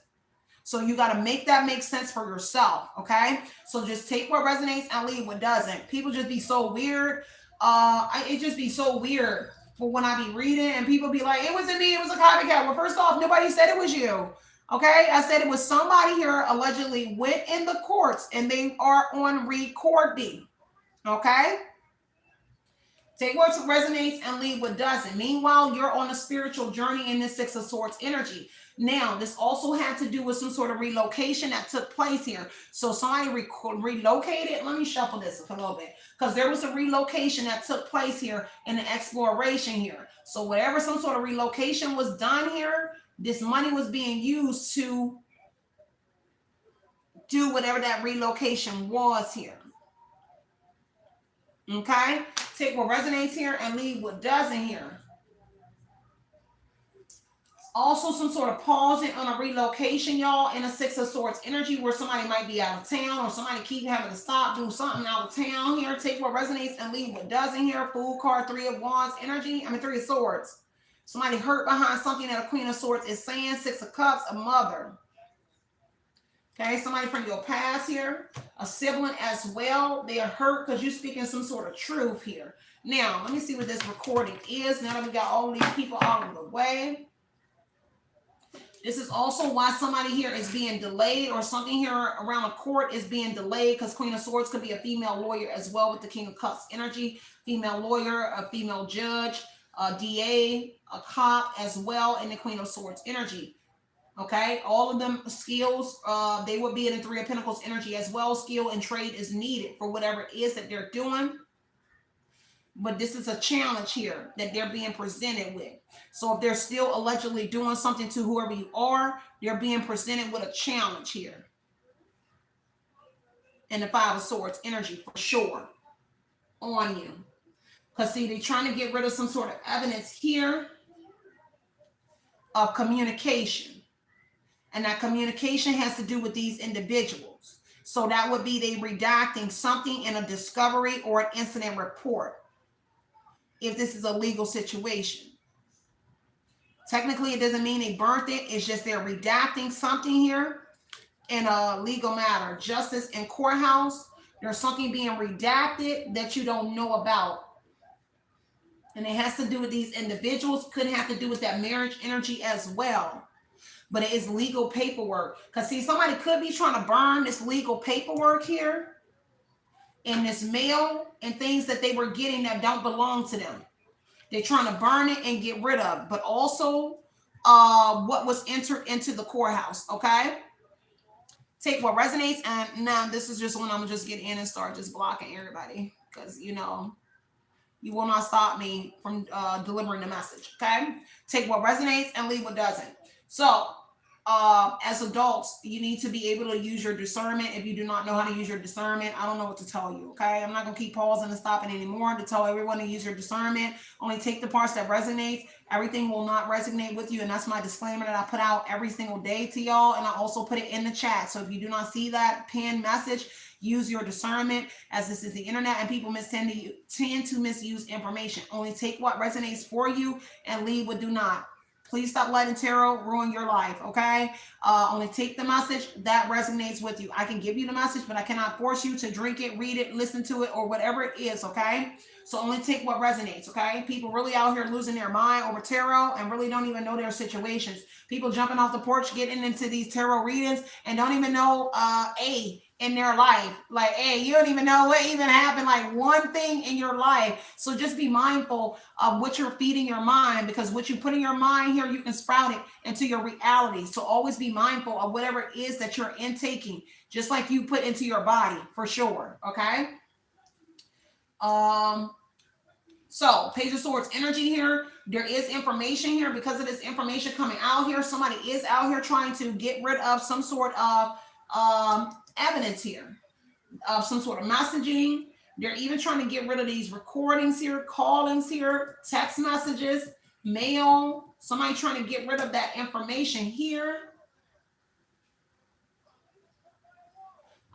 So you got to make that make sense for yourself. Okay. So just take what resonates and leave what doesn't. People just be so weird. It just be so weird for when I be reading and people be like, it wasn't me. It was a copycat. Well, first off, nobody said it was you. Okay, I said it was somebody here allegedly went in the courts and they are on recording. Okay, take what resonates and leave what doesn't. Meanwhile, you're on a spiritual journey in this Six of Swords energy. Now, this also had to do with some sort of relocation that took place here. So somebody relocated. Let me shuffle this a little bit, because there was a relocation that took place here in the exploration here. So whatever some sort of relocation was done here, this money was being used to do whatever that relocation was here. Okay, take what resonates here and leave what doesn't here. Also, some sort of pausing on a relocation, y'all, in a Six of Swords energy, where somebody might be out of town or somebody keep having to stop, do something out of town here. Take what resonates and leave what doesn't here. Fool card, Three of Wands energy. Three of Swords. Somebody hurt behind something that a Queen of Swords is saying. Six of Cups, a mother. Okay, somebody from your past here, a sibling as well. They are hurt because you're speaking some sort of truth here. Now, let me see what this recording is. Now that we got all these people out of the way. This is also why somebody here is being delayed, or something here around a court is being delayed, because Queen of Swords could be a female lawyer as well with the King of Cups energy. Female lawyer, a female judge, a DA, a cop as well in the Queen of Swords energy. Okay, all of them skills, they would be in the Three of Pentacles energy as well. Skill and trade is needed for whatever it is that they're doing. But this is a challenge here that they're being presented with. So if they're still allegedly doing something to whoever you are, they're being presented with a challenge here. And the Five of Swords energy for sure on you. Because see, they're trying to get rid of some sort of evidence here of communication. And that communication has to do with these individuals. So that would be they redacting something in a discovery or an incident report. If this is a legal situation. Technically, it doesn't mean they burnt it. It's just they're redacting something here in a legal matter. Justice and courthouse, there's something being redacted that you don't know about. And it has to do with these individuals. Could have to do with that marriage energy as well. But it is legal paperwork. Because see, somebody could be trying to burn this legal paperwork here in this mail and things that they were getting that don't belong to them. They're trying to burn it and get rid of, but also what was entered into the courthouse. Okay, take what resonates. And now this is just when I'm just get in and start just blocking everybody, because you know you will not stop me from delivering the message. Okay, take what resonates and leave what doesn't. So as adults, you need to be able to use your discernment. If you do not know how to use your discernment, I don't know what to tell you. Okay, I'm not gonna keep pausing and stopping anymore to tell everyone to use your discernment. Only take the parts that resonate. Everything will not resonate with you, and that's my disclaimer that I put out every single day to y'all. And I also put it in the chat. So if you do not see that pinned message, use your discernment, as this is the internet and people tend to misuse information. Only take what resonates for you and leave what do not. Please stop letting tarot ruin your life, okay? Only take the message that resonates with you. I can give you the message, but I cannot force you to drink it, read it, listen to it, or whatever it is, okay? So only take what resonates, okay? People really out here losing their mind over tarot and really don't even know their situations. People jumping off the porch, getting into these tarot readings and don't even know in their life. Like, hey, you don't even know what even happened, like one thing in your life. So just be mindful of what you're feeding your mind, because what you put in your mind here, you can sprout it into your reality. So always be mindful of whatever it is that you're intaking, just like you put into your body, for sure, okay? So Page of Swords energy here. There is information here. Because of this information coming out here, somebody is out here trying to get rid of some sort of evidence here, of some sort of messaging. They're even trying to get rid of these recordings here, callings here, text messages, mail. Somebody trying to get rid of that information here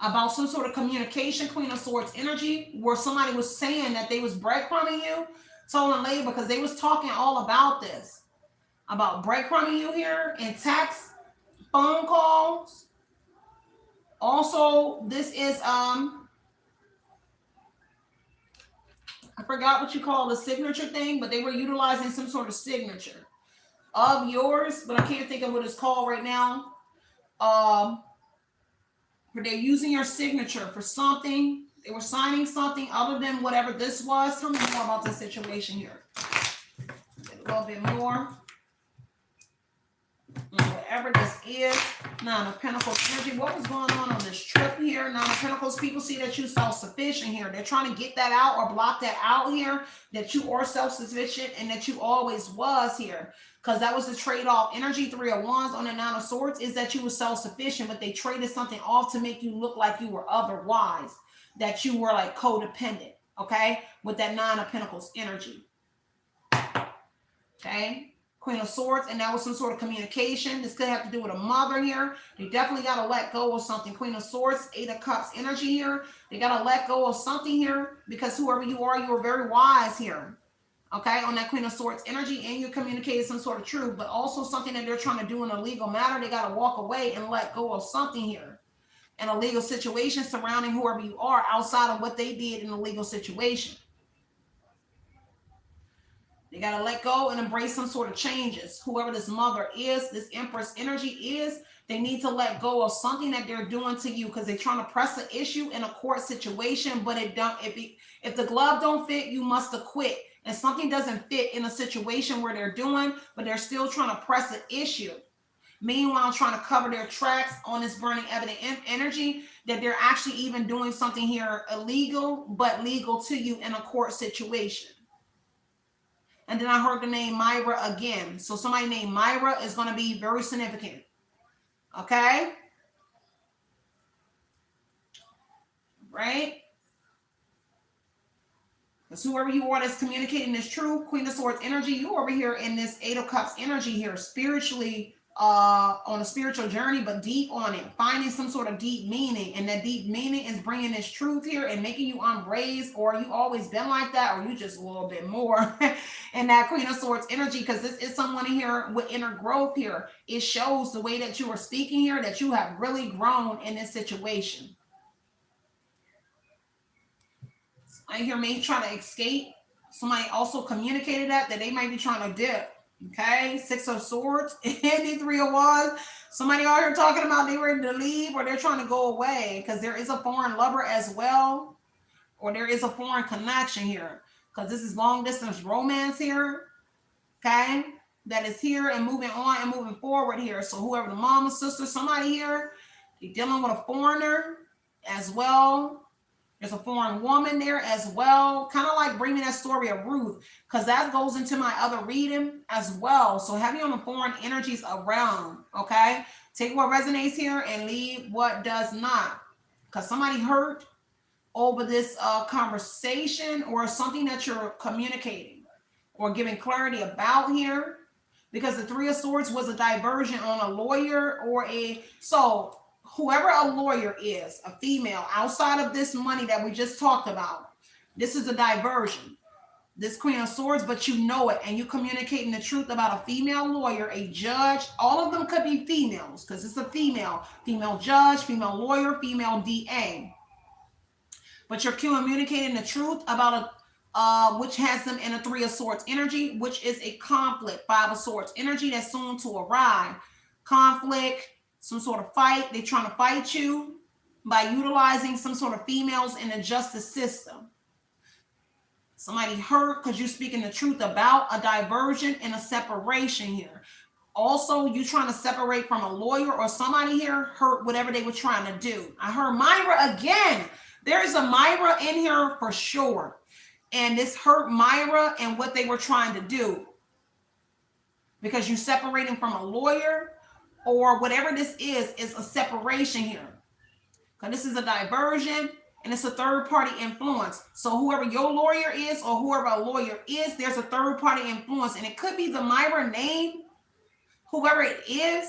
about some sort of communication. Queen of Swords energy, where somebody was saying that they was breadcrumbing you, stolen labor, because they was talking all about this, about breadcrumbing you here in text, phone calls. Also, this is I forgot what you call the signature thing, but they were utilizing some sort of signature of yours, but I can't think of what it's called right now. But they're using your signature for something. They were signing something other than whatever this was. Tell me more about this situation here. A little bit more. Whatever this is. Nine of Pentacles energy. What was going on this trip here? Nine of Pentacles. People see that you're self-sufficient here. They're trying to get that out or block that out here. That you are self-sufficient and that you always was here. Because that was the trade-off. Energy 3 of Wands on the Nine of Swords is that you were self-sufficient, but they traded something off to make you look like you were otherwise. That you were like codependent. Okay? With that Nine of Pentacles energy. Okay? Queen of Swords, and that was some sort of communication. This could have to do with a mother here. They definitely got to let go of something. Queen of Swords, Eight of Cups energy here. They got to let go of something here because whoever you are very wise here. Okay, on that Queen of Swords energy, and you communicated some sort of truth, but also something that they're trying to do in a legal matter. They got to walk away and let go of something here. In a legal situation surrounding whoever you are outside of what they did in a legal situation. They got to let go and embrace some sort of changes. Whoever this mother is, this Empress energy is, they need to let go of something that they're doing to you because they're trying to press an issue in a court situation, but it don't. If the glove don't fit, you must acquit. And something doesn't fit in a situation where they're doing, but they're still trying to press an issue. Meanwhile, trying to cover their tracks on this burning evident energy that they're actually even doing something here illegal, but legal to you in a court situation. And then I heard the name Myra again. So somebody named Myra is going to be very significant. Okay? Right? Because whoever you are that's communicating this truth, Queen of Swords energy, you over here in this Eight of Cups energy here, spiritually, on a spiritual journey, but deep on it, finding some sort of deep meaning, and that deep meaning is bringing this truth here and making you unraised, or you always been like that, or you just a little bit more in that Queen of Swords energy, because this is someone here with inner growth here. It shows the way that you are speaking here that you have really grown in this situation. I hear me trying to escape. Somebody also communicated that they might be trying to dip. Okay, Six of Swords and the Three of Wands. Somebody out here talking about they ready to leave or they're trying to go away because there is a foreign lover as well, or there is a foreign connection here because this is long distance romance here. Okay, that is here and moving on and moving forward here. So whoever the mama, sister, somebody here, you're dealing with a foreigner as well. There's a foreign woman there as well. Kind of like bringing that story of Ruth, because that goes into my other reading as well. So heavy on the foreign energies around, okay? Take what resonates here and leave what does not. Because somebody hurt over this conversation or something that you're communicating or giving clarity about here. Because the Three of Swords was a diversion on a lawyer or so whoever a lawyer is, a female, outside of this money that we just talked about, this is a diversion. This Queen of Swords, but you know it, and you communicating the truth about a female lawyer, a judge. All of them could be females because it's a female judge, female lawyer, female DA. But you're communicating the truth about which has them in a Three of Swords energy, which is a conflict, Five of Swords energy that's soon to arrive. Conflict, some sort of fight. They're trying to fight you by utilizing some sort of females in the justice system. Somebody hurt because you're speaking the truth about a diversion and a separation here. Also, you trying to separate from a lawyer or somebody here hurt whatever they were trying to do. I heard Myra again. There is a Myra in here for sure. And this hurt Myra and what they were trying to do. Because you're separating from a lawyer or whatever this is a separation here. Because this is a diversion and it's a third party influence. So whoever your lawyer is or whoever a lawyer is, there's a third party influence. And it could be the Myra name, whoever it is,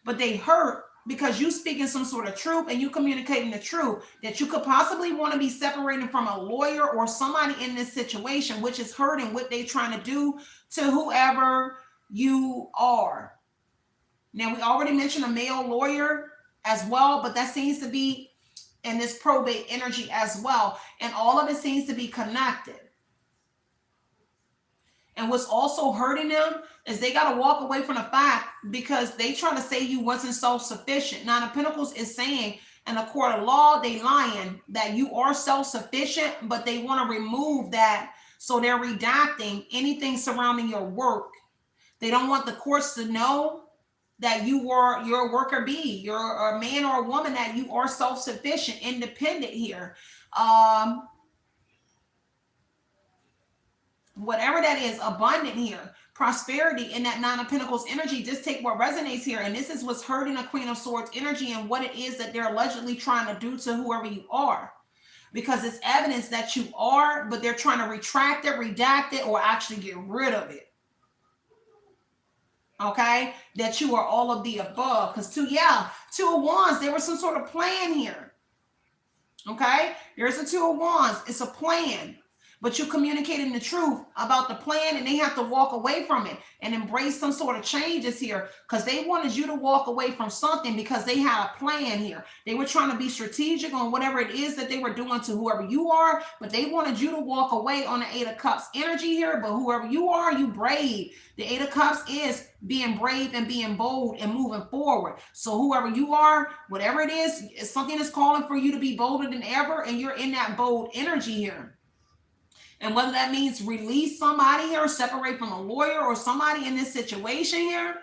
but they hurt because you speaking some sort of truth and you communicating the truth that you could possibly want to be separating from a lawyer or somebody in this situation, which is hurting what they trying to do to whoever you are. Now, we already mentioned a male lawyer as well, but that seems to be in this probate energy as well. And all of it seems to be connected. And what's also hurting them is they got to walk away from the fact because they try to say you wasn't self-sufficient. Nine of Pentacles is saying in a court of law, they lying that you are self-sufficient, but they want to remove that. So they're redacting anything surrounding your work. They don't want the courts to know that you're a worker bee, you're a man or a woman, that you are self-sufficient, independent here. Whatever that is, abundant here, prosperity in that Nine of Pentacles energy. Just take what resonates here. And this is what's hurting a Queen of Swords energy and what it is that they're allegedly trying to do to whoever you are. Because it's evidence that you are, but they're trying to retract it, redact it, or actually get rid of it. Okay, that you are all of the above. Because Two of Wands, there was some sort of plan here. Okay, there's a Two of Wands. It's a plan, but you're communicating the truth about the plan, and they have to walk away from it and embrace some sort of changes here, because they wanted you to walk away from something because they had a plan here. They were trying to be strategic on whatever it is that they were doing to whoever you are, but they wanted you to walk away on the Eight of Cups energy here. But whoever you are, you brave. The Eight of Cups is being brave and being bold and moving forward. So whoever you are, whatever it is something that's calling for you to be bolder than ever, and you're in that bold energy here. And whether that means release somebody here, separate from a lawyer or somebody in this situation here,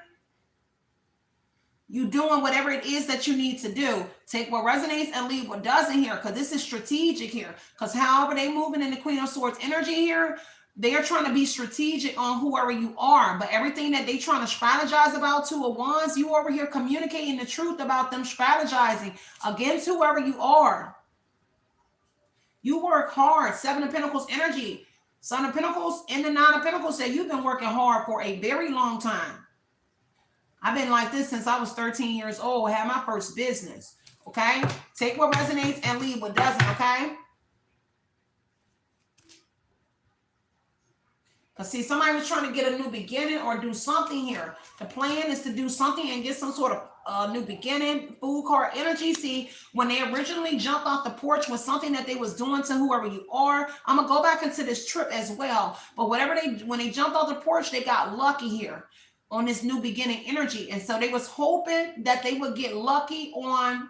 you doing whatever it is that you need to do. Take what resonates and leave what doesn't here, because this is strategic here. Because however they moving in the Queen of Swords energy here, they are trying to be strategic on whoever you are. But everything that they trying to strategize about, Two of Wands, you over here communicating the truth about them strategizing against whoever you are. You work hard. Seven of Pentacles energy. Son of Pentacles and the Nine of Pentacles say you've been working hard for a very long time. I've been like this since I was 13 years old. I had my first business. Okay? Take what resonates and leave what doesn't. Okay? Because see, somebody was trying to get a new beginning or do something here. The plan is to do something and get some sort of new beginning. Fool card energy. See, when they originally jumped off the porch was something that they was doing to whoever you are. I'm gonna go back into this trip as well. But when they jumped off the porch, they got lucky here on this new beginning energy. And so they was hoping that they would get lucky on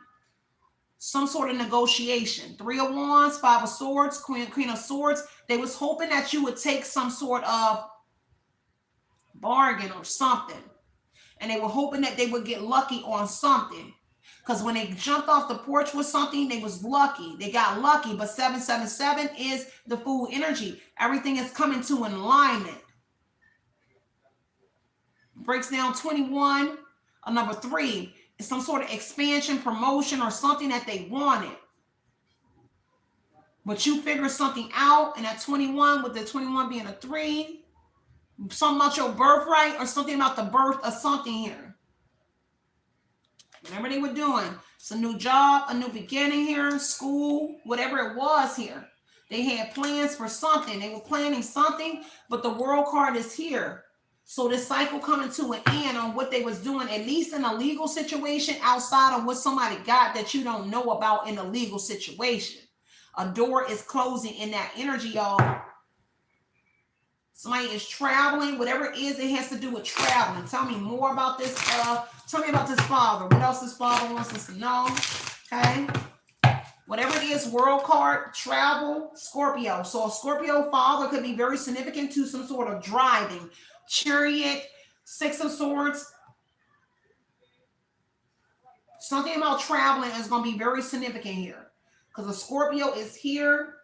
some sort of negotiation. Three of Wands, Five of Swords, Queen of Swords. They was hoping that you would take some sort of bargain or something. And they were hoping that they would get lucky on something. Because when they jumped off the porch with something, they was lucky. They got lucky. But 777 is the Fool energy. Everything is coming to alignment. Breaks down 21. Number 3 is some sort of expansion, promotion, or something that they wanted. But you figure something out. And at 21, with the 21 being a 3, something about your birthright or something about the birth of something here. Whatever they were doing. It's a new job, a new beginning here, school, whatever it was here. They had plans for something. They were planning something, but the World card is here. So this cycle coming to an end on what they was doing, at least in a legal situation, outside of what somebody got that you don't know about in a legal situation. A door is closing in that energy, y'all. Somebody is traveling, whatever it is, it has to do with traveling. Tell me more about this. Tell me about this father. What else this father wants us to know? Okay. Whatever it is, World card, travel, Scorpio. So a Scorpio father could be very significant to some sort of driving. Chariot, Six of Swords. Something about traveling is going to be very significant here. Because a Scorpio is here.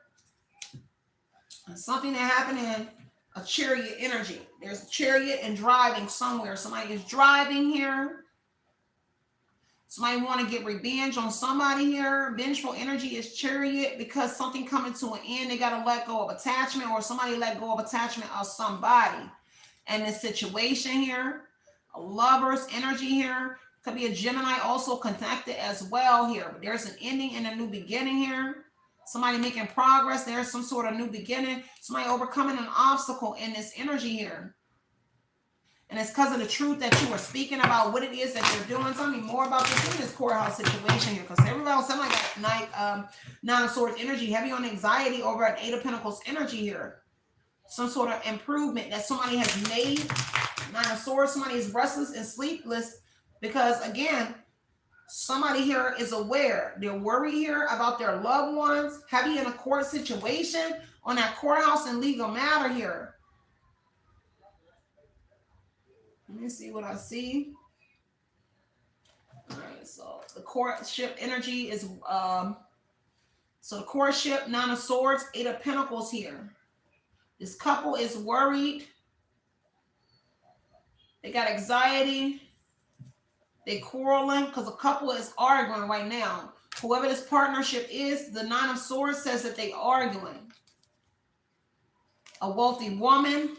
And something that happened in a chariot energy. There's a chariot and driving somewhere. Somebody is driving here. Somebody want to get revenge on somebody here. Vengeful energy is chariot because something coming to an end. They got to let go of attachment, or somebody let go of attachment of somebody. And this situation here, a lover's energy here. Could be a Gemini also connected as well here. But there's an ending and a new beginning here. Somebody making progress. There's some sort of new beginning. Somebody overcoming an obstacle in this energy here. And it's because of the truth that you were speaking about what it is that you're doing. Tell me more about this courthouse situation here. Because everybody else, something like Nine of Swords energy, heavy on anxiety over at Eight of Pentacles energy here. some sort of improvement that somebody has made. Nine of Swords, somebody is restless and sleepless because, again, somebody here is aware. They're worried here about their loved ones. Heavy in a court situation on that courthouse and legal matter here. Let me see what I see. All right, so the courtship energy is, so the courtship, Nine of Swords, Eight of Pentacles here. This couple is worried. They got anxiety. They quarreling because the couple is arguing right now. Whoever this partnership is, the Nine of Swords says that they arguing. A wealthy woman,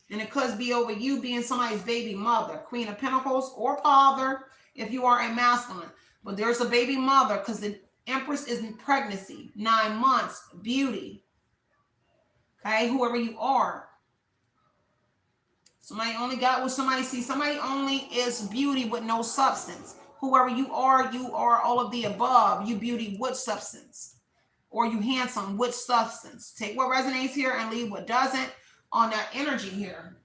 and it could be over you being somebody's baby mother. Queen of Pentacles or father if you are a masculine. But there's a baby mother because the Empress is in pregnancy. 9 months, beauty. Okay, whoever you are. Somebody only got what somebody sees. Somebody only is beauty with no substance. Whoever you are all of the above. You beauty with substance. Or you handsome with substance. Take what resonates here and leave what doesn't on that energy here.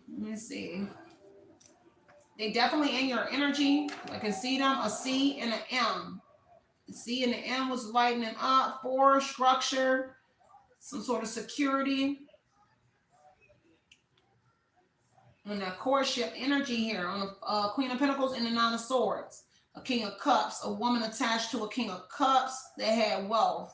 Let me see. They definitely in your energy. I can see them, a C and an M. The C and the M was lightening up for structure, some sort of security. And that courtship energy here on the Queen of Pentacles and the Nine of Swords. A King of Cups, a woman attached to a King of Cups that had wealth.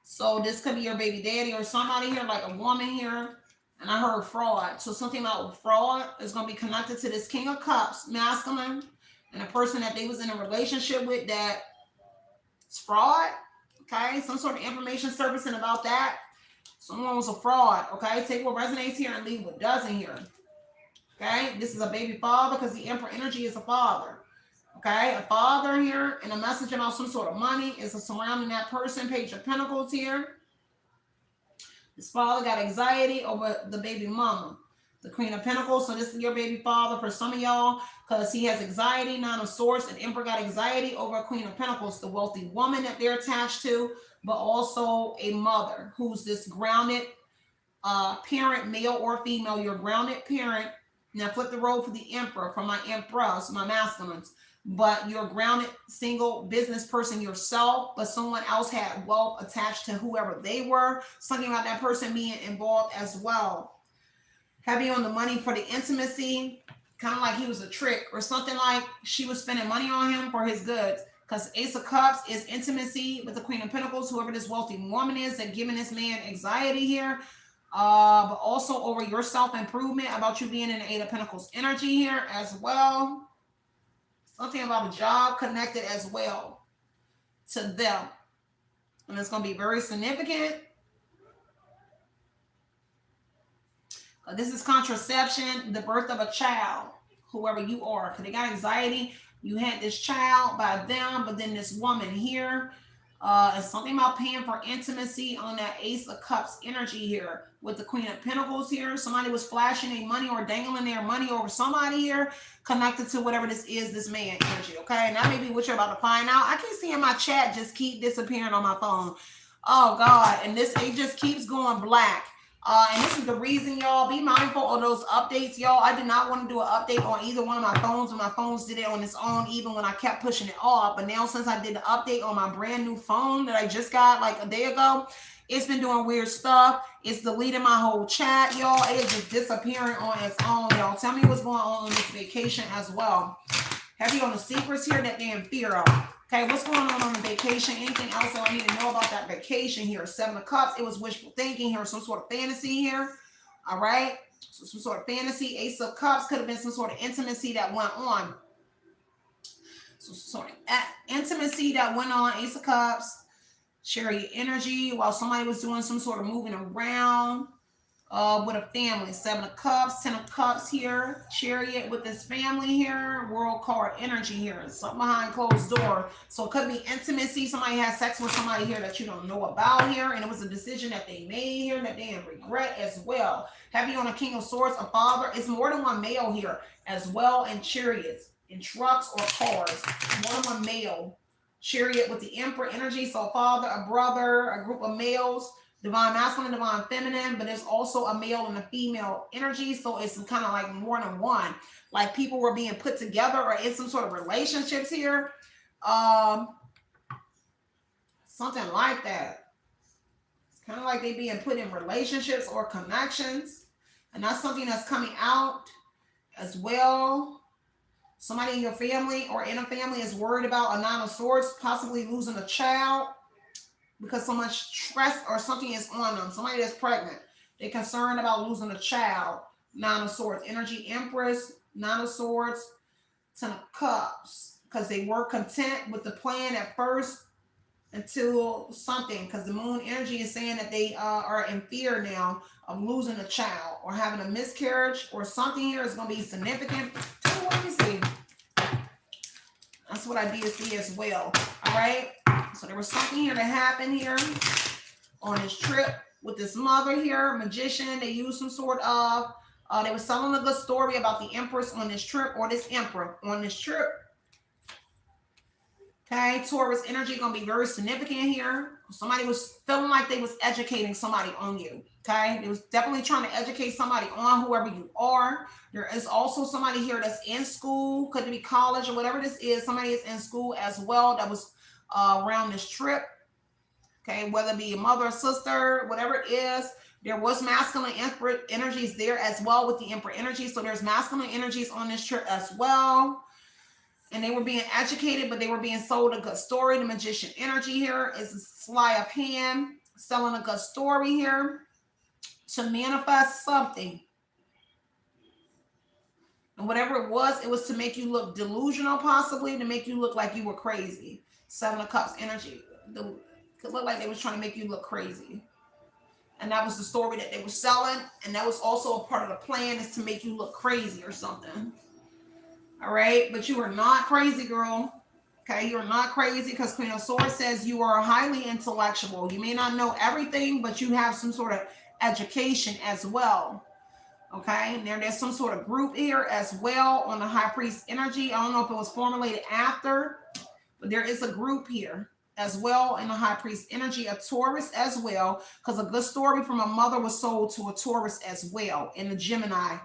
So this could be your baby daddy or somebody here, like a woman here. And I heard fraud. So something about fraud is going to be connected to this King of Cups, masculine, and a person that they was in a relationship with that is fraud. Okay, some sort of information surfacing about that. Someone was a fraud. Okay, take what resonates here and leave what doesn't here. Okay, this is a baby father because the Emperor energy is a father. Okay, a father here and a message about some sort of money is surrounding that person. Page of Pentacles here. This father got anxiety over the baby mama. The Queen of Pentacles. So this is your baby father for some of y'all because he has anxiety. Nine of Swords and Emperor got anxiety over a Queen of Pentacles. The wealthy woman that they're attached to, but also a mother who's this grounded parent, male or female. Your grounded parent. Now flip the role for the Emperor, for my Empress, my masculines. But you're a grounded single business person yourself, but someone else had wealth attached to whoever they were. Something about that person being involved as well. Heavy on the money for the intimacy, kind of like he was a trick or something, like she was spending money on him for his goods. Because Ace of Cups is intimacy with the Queen of Pentacles, whoever this wealthy woman is that giving this man anxiety here. But also over your self-improvement, about you being in the Eight of Pentacles energy here as well. Something about a job connected as well to them. And it's going to be very significant. This is contraception, the birth of a child, whoever you are. Because they got anxiety. You had this child by them, but then this woman here. It's something about paying for intimacy on that Ace of Cups energy here with the Queen of Pentacles here. Somebody was flashing their money or dangling their money over somebody here connected to whatever this is, this man energy. Okay, and that may be what you're about to find out. I keep seeing my chat just keep disappearing on my phone. Oh God, and this, it just keeps going black. And this is the reason, y'all. Be mindful of those updates, y'all. I did not want to do an update on either one of my phones, and my phones did it on its own, even when I kept pushing it off. But now, since I did the update on my brand new phone that I just got like a day ago, it's been doing weird stuff. It's deleting my whole chat, y'all. It is just disappearing on its own, y'all. Tell me what's going on this vacation as well. Heavy on the secrets here that they're in fear of. Okay, what's going on the vacation? Anything else that I need to know about that vacation here? Seven of Cups. It was wishful thinking here. Some sort of fantasy here. All right. So some sort of fantasy. Ace of Cups could have been some sort of intimacy that went on. So sort of intimacy that went on. Ace of Cups. Chariot energy while somebody was doing some sort of moving around with a family. Seven of Cups, Ten of Cups here. Chariot with this family here. World card energy here. Something behind closed door. So it could be intimacy. Somebody had sex with somebody here that you don't know about here. And it was a decision that they made here that they regret as well. Heavy on a King of Swords, a father. It's more than one male here as well in chariots, in trucks or cars. More than one male. Chariot with the Emperor energy. So a father, a brother, a group of males divine masculine, divine feminine, but there's also a male and a female energy. So it's kind of like more than one. Like people were being put together or in some sort of relationships here. Something like that. It's kind of like they being put in relationships or connections. And that's something that's coming out as well. Somebody in your family or in a family is worried about a Nine of Swords, possibly losing a child because so much stress or something is on them. Somebody that's pregnant, they're concerned about losing a child. Nine of Swords, energy, Empress, Nine of Swords, Ten of Cups, because they were content with the plan at first until something, because the moon energy is saying that they are in fear now of losing a child or having a miscarriage or something here is going to be significant. Oh, let me see. That's what I did see as well. All right. So there was something here that happened here on this trip with this mother here, magician. They used some sort of, they were telling a good story about the Empress on this trip or this Emperor on this trip. Okay, Taurus energy going to be very significant here. Somebody was feeling like they was educating somebody on you. Okay, they was definitely trying to educate somebody on whoever you are. There is also somebody here that's in school, could be college or whatever this is. Somebody is in school as well that was around this trip. Okay, whether it be a mother or sister, whatever it is. There was masculine energies there as well with the Emperor energy. So there's masculine energies on this trip as well. And they were being educated, but they were being sold a good story. The magician energy here is a sleight of hand, selling a good story here to manifest something. And whatever it was to make you look delusional, possibly, to make you look like you were crazy. Seven of Cups energy. It could look like they was trying to make you look crazy. And that was the story that they were selling. And that was also a part of the plan, is to make you look crazy or something. All right, but you are not crazy, girl. Okay, you're not crazy, because Queen of Swords says you are highly intellectual. You may not know everything, but you have some sort of education as well. Okay, and there's some sort of group here as well on the High Priest energy. I don't know if it was formulated after, but there is a group here as well in the High Priest energy, a Taurus as well, because a good story from a mother was sold to a Taurus as well in the Gemini.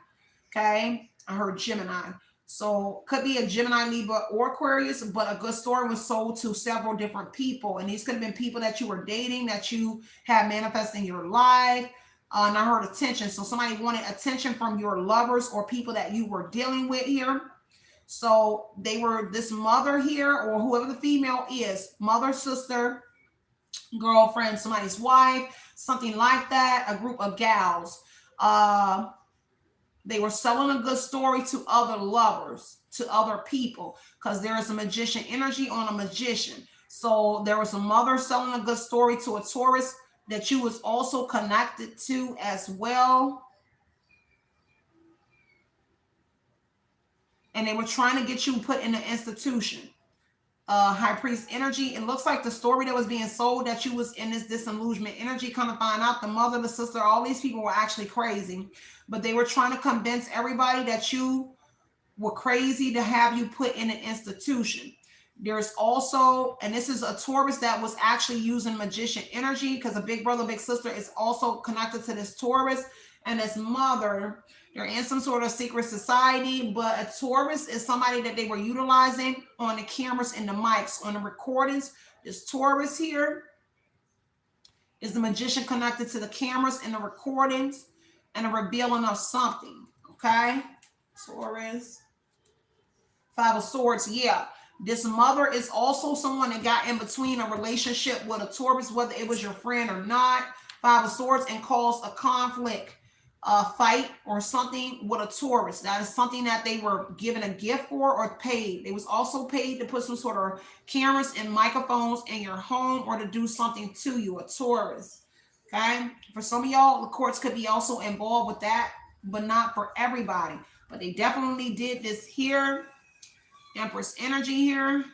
Okay, I heard Gemini. So could be a Gemini, Libra, or Aquarius, but a good story was sold to several different people. And these could have been people that you were dating, that you had manifest in your life. And I heard attention. So somebody wanted attention from your lovers or people that you were dealing with here. So they were this mother here, or whoever the female is, mother, sister, girlfriend, somebody's wife, something like that, a group of gals. They were selling a good story to other lovers, to other people, because there is a magician energy on a magician. So there was a mother selling a good story to a Taurus that you was also connected to as well. And they were trying to get you put in an institution. High Priest energy. It looks like the story that was being sold, that you was in this disillusionment energy. Come to find out, the mother, the sister, all these people were actually crazy, but they were trying to convince everybody that you were crazy to have you put in an institution. There's also, and this is a Taurus that was actually using magician energy, because a big brother, big sister is also connected to this Taurus. And this mother, they're in some sort of secret society, but a Taurus is somebody that they were utilizing on the cameras and the mics, on the recordings. This Taurus here is the magician connected to the cameras and the recordings and a revealing of something. Okay, Taurus. Five of Swords, yeah. This mother is also someone that got in between a relationship with a Taurus, whether it was your friend or not. Five of Swords, and caused a conflict, fight or something with a Taurus. That is something that they were given a gift for or paid. They was also paid to put some sort of cameras and microphones in your home or to do something to you, a Taurus. Okay, for some of y'all, the courts could be also involved with that, but not for everybody. But they definitely did this here. Empress energy here.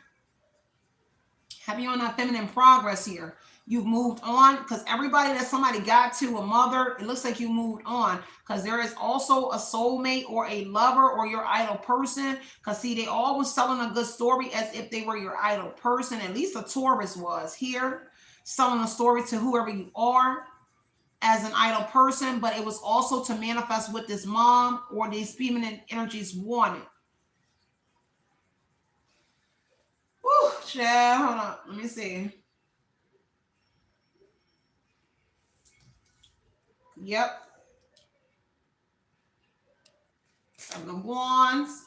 Have you on that feminine progress here? You've moved on, because everybody that somebody got to, a mother, it looks like you moved on, because there is also a soulmate or a lover or your idol person. Because see, they all was selling a good story as if they were your idol person. At least a Taurus was here, selling a story to whoever you are. as an idle person, but it was also to manifest what this mom or these feminine energies wanted. Whew, child, hold on. Let me see. Yep. Seven of Wands.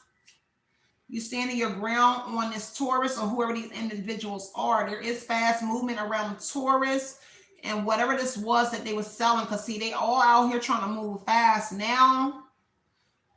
You standing your ground on this Taurus or whoever these individuals are. There is fast movement around Taurus and whatever this was that they were selling. Because see, they all out here trying to move fast now.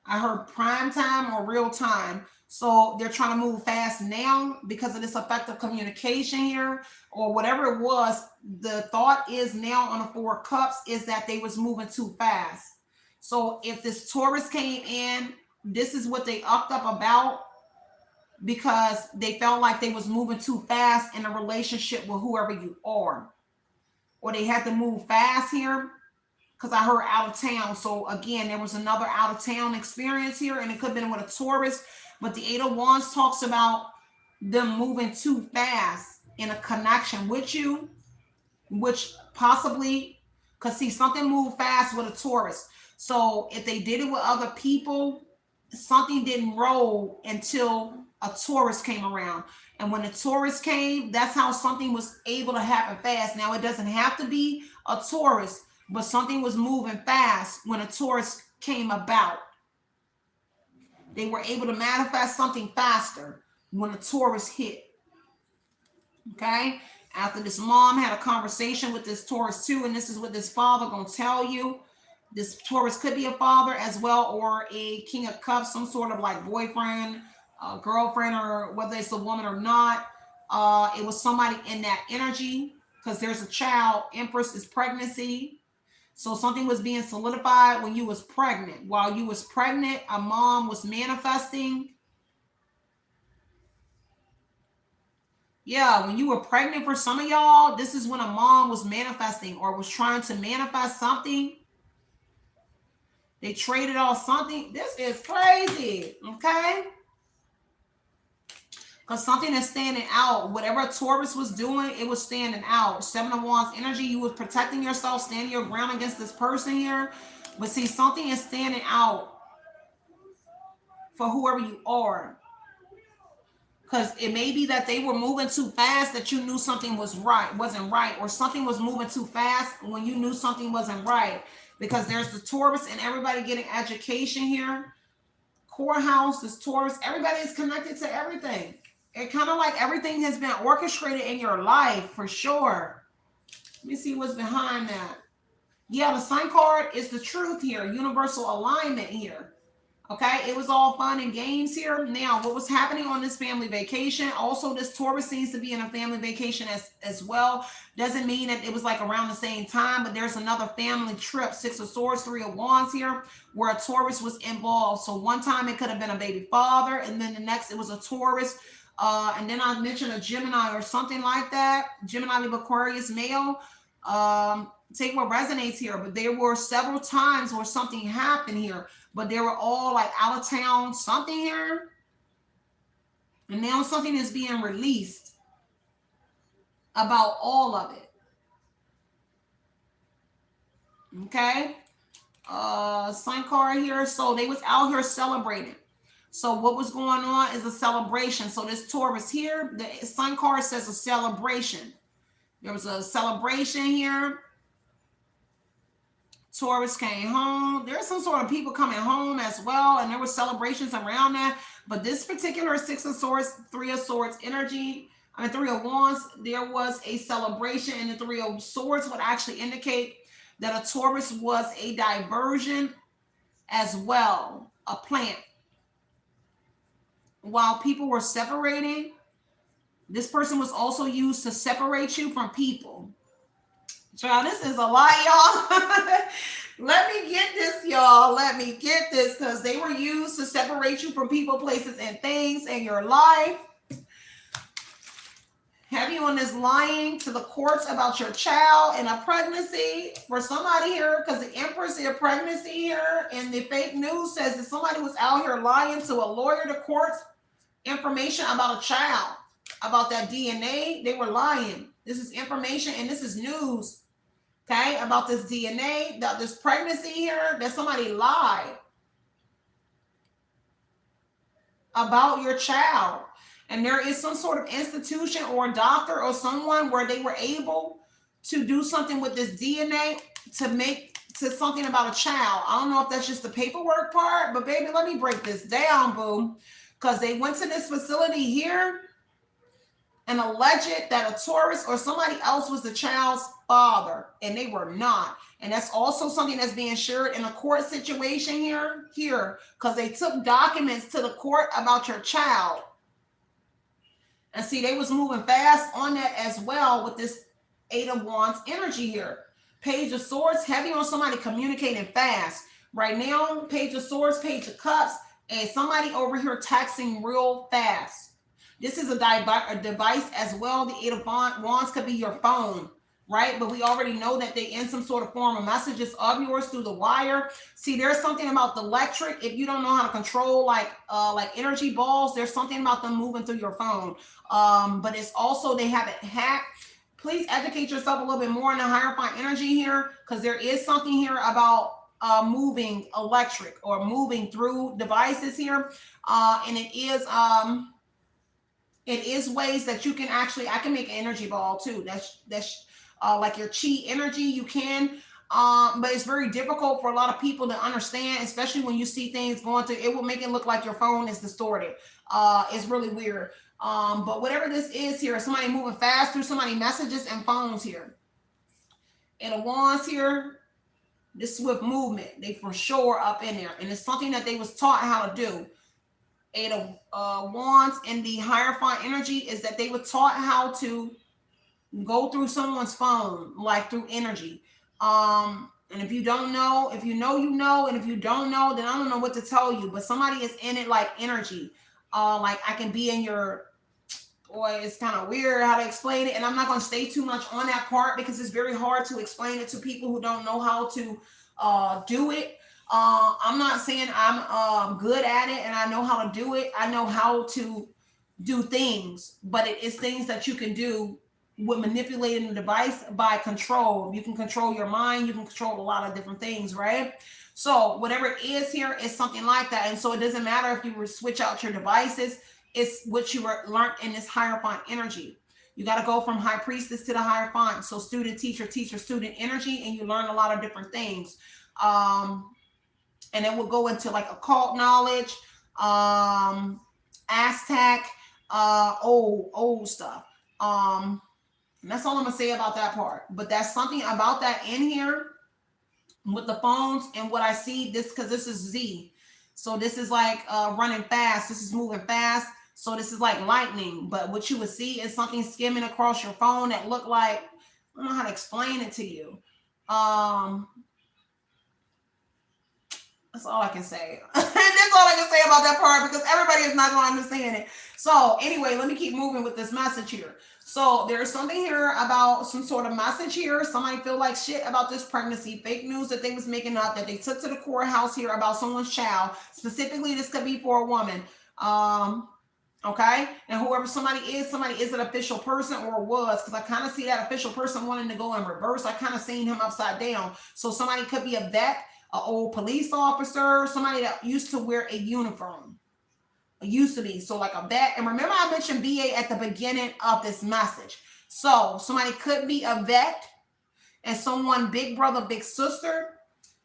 I heard prime time or real time. So they're trying to move fast now because of this effective communication here or whatever it was. The thought is now on the Four of Cups is that they was moving too fast. So if this Taurus came in, this is what they upped up about because they felt like they was moving too fast in a relationship with whoever you are. Or they had to move fast here because I heard out of town. So again, there was another out of town experience here, and it could have been with a Taurus. But the Eight of Wands talks about them moving too fast in a connection with you, which possibly, because see, something moved fast with a Taurus. So if they did it with other people, something didn't roll until a Taurus came around. And when the Taurus came, that's how something was able to happen fast. Now, it doesn't have to be a Taurus, but something was moving fast when a Taurus came about. They were able to manifest something faster when a Taurus hit. Okay? After this mom had a conversation with this Taurus too, and this is what this father gonna tell you. This Taurus could be a father as well, or a King of Cups, some sort of like boyfriend, girlfriend, or whether it's a woman or not. It was somebody in that energy because there's a child. Empress is pregnancy. So something was being solidified when you was pregnant. While you was pregnant, a mom was manifesting. Yeah, when you were pregnant, for some of y'all, this is when a mom was manifesting or was trying to manifest something. They traded off something. This is crazy, okay? Because something is standing out. Whatever Taurus was doing, it was standing out. Seven of Wands energy, you was protecting yourself, standing your ground against this person here. But see, something is standing out for whoever you are. Because it may be that they were moving too fast that you knew something wasn't right, or something was moving too fast when you knew something wasn't right. Because there's the Taurus and everybody getting education here. Core house, this Taurus, everybody is connected to everything. It kind of like everything has been orchestrated in your life for sure. Let me see what's behind that. Yeah, the sign card is the truth here. Universal alignment here. Okay, it was all fun and games here. Now, what was happening on this family vacation? Also, this Taurus seems to be in a family vacation as well. Doesn't mean that it was like around the same time, but there's another family trip. Six of Swords, Three of Wands here, where a Taurus was involved. So one time it could have been a baby father, and then the next it was a Taurus. And then I mentioned a Gemini or something like that. Gemini of Aquarius male. Take what resonates here. But there were several times where something happened here. But they were all like out of town, something here. And now something is being released about all of it. Okay. Sign card here. So they was out here celebrating. So what was going on is a celebration. So this Taurus here, the sign card says a celebration. There was a celebration here. Taurus came home. There's some sort of people coming home as well, and there were celebrations around that. But this particular Six of Swords, Three of Swords energy, Three of Wands, there was a celebration, and the Three of Swords would actually indicate that a Taurus was a diversion as well, a plant. While people were separating, this person was also used to separate you from people. Child, this is a lot, y'all. Let me get this, y'all. Let me get this, because they were used to separate you from people, places, and things in your life. Have you on this lying to the courts about your child and a pregnancy for somebody here, because the Empress here, pregnancy here, and the fake news says that somebody was out here lying to a lawyer, to courts, information about a child, about that DNA. They were lying. This is information and this is news. Okay, about this DNA, about this pregnancy here, that somebody lied about your child. And there is some sort of institution or a doctor or someone where they were able to do something with this DNA to make to something about a child. I don't know if that's just the paperwork part, but baby, let me break this down, boo. Because they went to this facility here and alleged that a tourist or somebody else was the child's father, and they were not. And that's also something that's being shared in a court situation here, because they took documents to the court about your child. And see, they was moving fast on that as well with this Eight of Wands energy here. Page of Swords, heavy on somebody communicating fast. Right now, Page of Swords, Page of Cups, and somebody over here texting real fast. This is a device as well. The Eight of Wands could be your phone, right? But we already know that they in some sort of form of messages of yours through the wire. See, there's something about the electric. If you don't know how to control like energy balls, there's something about them moving through your phone. But it's also they have it hacked. Please educate yourself a little bit more in the hierophant energy here, because there is something here about moving electric or moving through devices here, and it is ways that you can actually, I can make an energy ball too. That's like your chi energy. You can, but it's very difficult for a lot of people to understand, especially when you see things going through. It will make it look like your phone is distorted. It's really weird. But whatever this is here, somebody moving fast through somebody messages and phones here. And the Wands here, this swift movement, they for sure up in there, and it's something that they was taught how to do. Eight of Wands in the hierophant energy is that they were taught how to go through someone's phone, like through energy. And if you don't know, if you know, you know, and if you don't know, then I don't know what to tell you. But somebody is in it like energy. Like I can be in your, boy, it's kind of weird how to explain it. And I'm not going to stay too much on that part because it's very hard to explain it to people who don't know how to do it. I'm not saying I'm good at it and I know how to do it. I know how to do things, but it is things that you can do with manipulating the device by control. You can control your mind. You can control a lot of different things, right? So whatever it is here is something like that. And so it doesn't matter if you were switch out your devices. It's what you were learned in this hierophant energy. You got to go from high priestess to the hierophant. So student, teacher, teacher, student energy, and you learn a lot of different things. And then we'll go into like occult knowledge, Aztec, old stuff. And that's all I'm gonna say about that part. But that's something about that in here with the phones and what I see this, because this is Z. So this is like running fast. This is moving fast. So this is like lightning. But what you would see is something skimming across your phone that look like, I don't know how to explain it to you. That's all I can say. That's all I can say about that part, because everybody is not going to understand it. So anyway, let me keep moving with this message here. So there's something here about some sort of message here. Somebody feel like shit about this pregnancy, fake news that they was making up, that they took to the courthouse here about someone's child. Specifically, this could be for a woman. Okay. And whoever somebody is an official person or was, because I kind of see that official person wanting to go in reverse. I kind of seen him upside down. So somebody could be a vet, an old police officer, somebody that used to wear a uniform. It used to be. So like a vet. And remember I mentioned VA at the beginning of this message. So somebody could be a vet, and someone big brother, big sister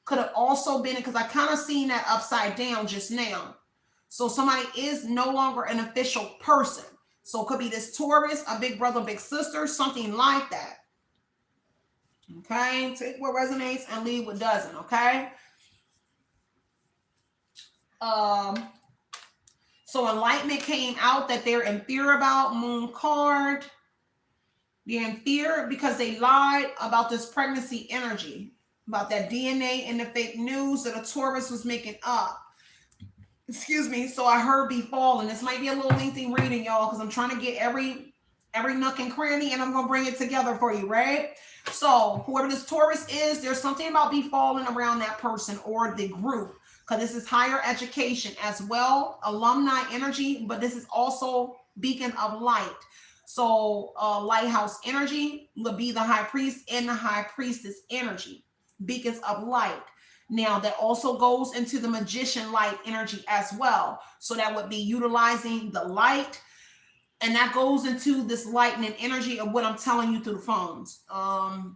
could have also been, because I kind of seen that upside down just now. So somebody is no longer an official person. So it could be this Taurus, a big brother, big sister, something like that. Okay, take what resonates and leave what doesn't. Okay. So enlightenment came out that they're in fear about Moon card. They're in fear because they lied about this pregnancy energy, about that DNA and the fake news that a Taurus was making up. Excuse me. So I heard befall, and this might be a little lengthy reading, y'all, because I'm trying to get every nook and cranny, and I'm going to bring it together for you, right? So whoever this Taurus is, there's something about befalling around that person or the group, because this is higher education as well, alumni energy, but this is also beacon of light. So lighthouse energy would be the high priest and the high priestess energy, beacons of light. Now that also goes into the magician light energy as well. So that would be utilizing the light, and that goes into this lightning energy of what I'm telling you through the phones. I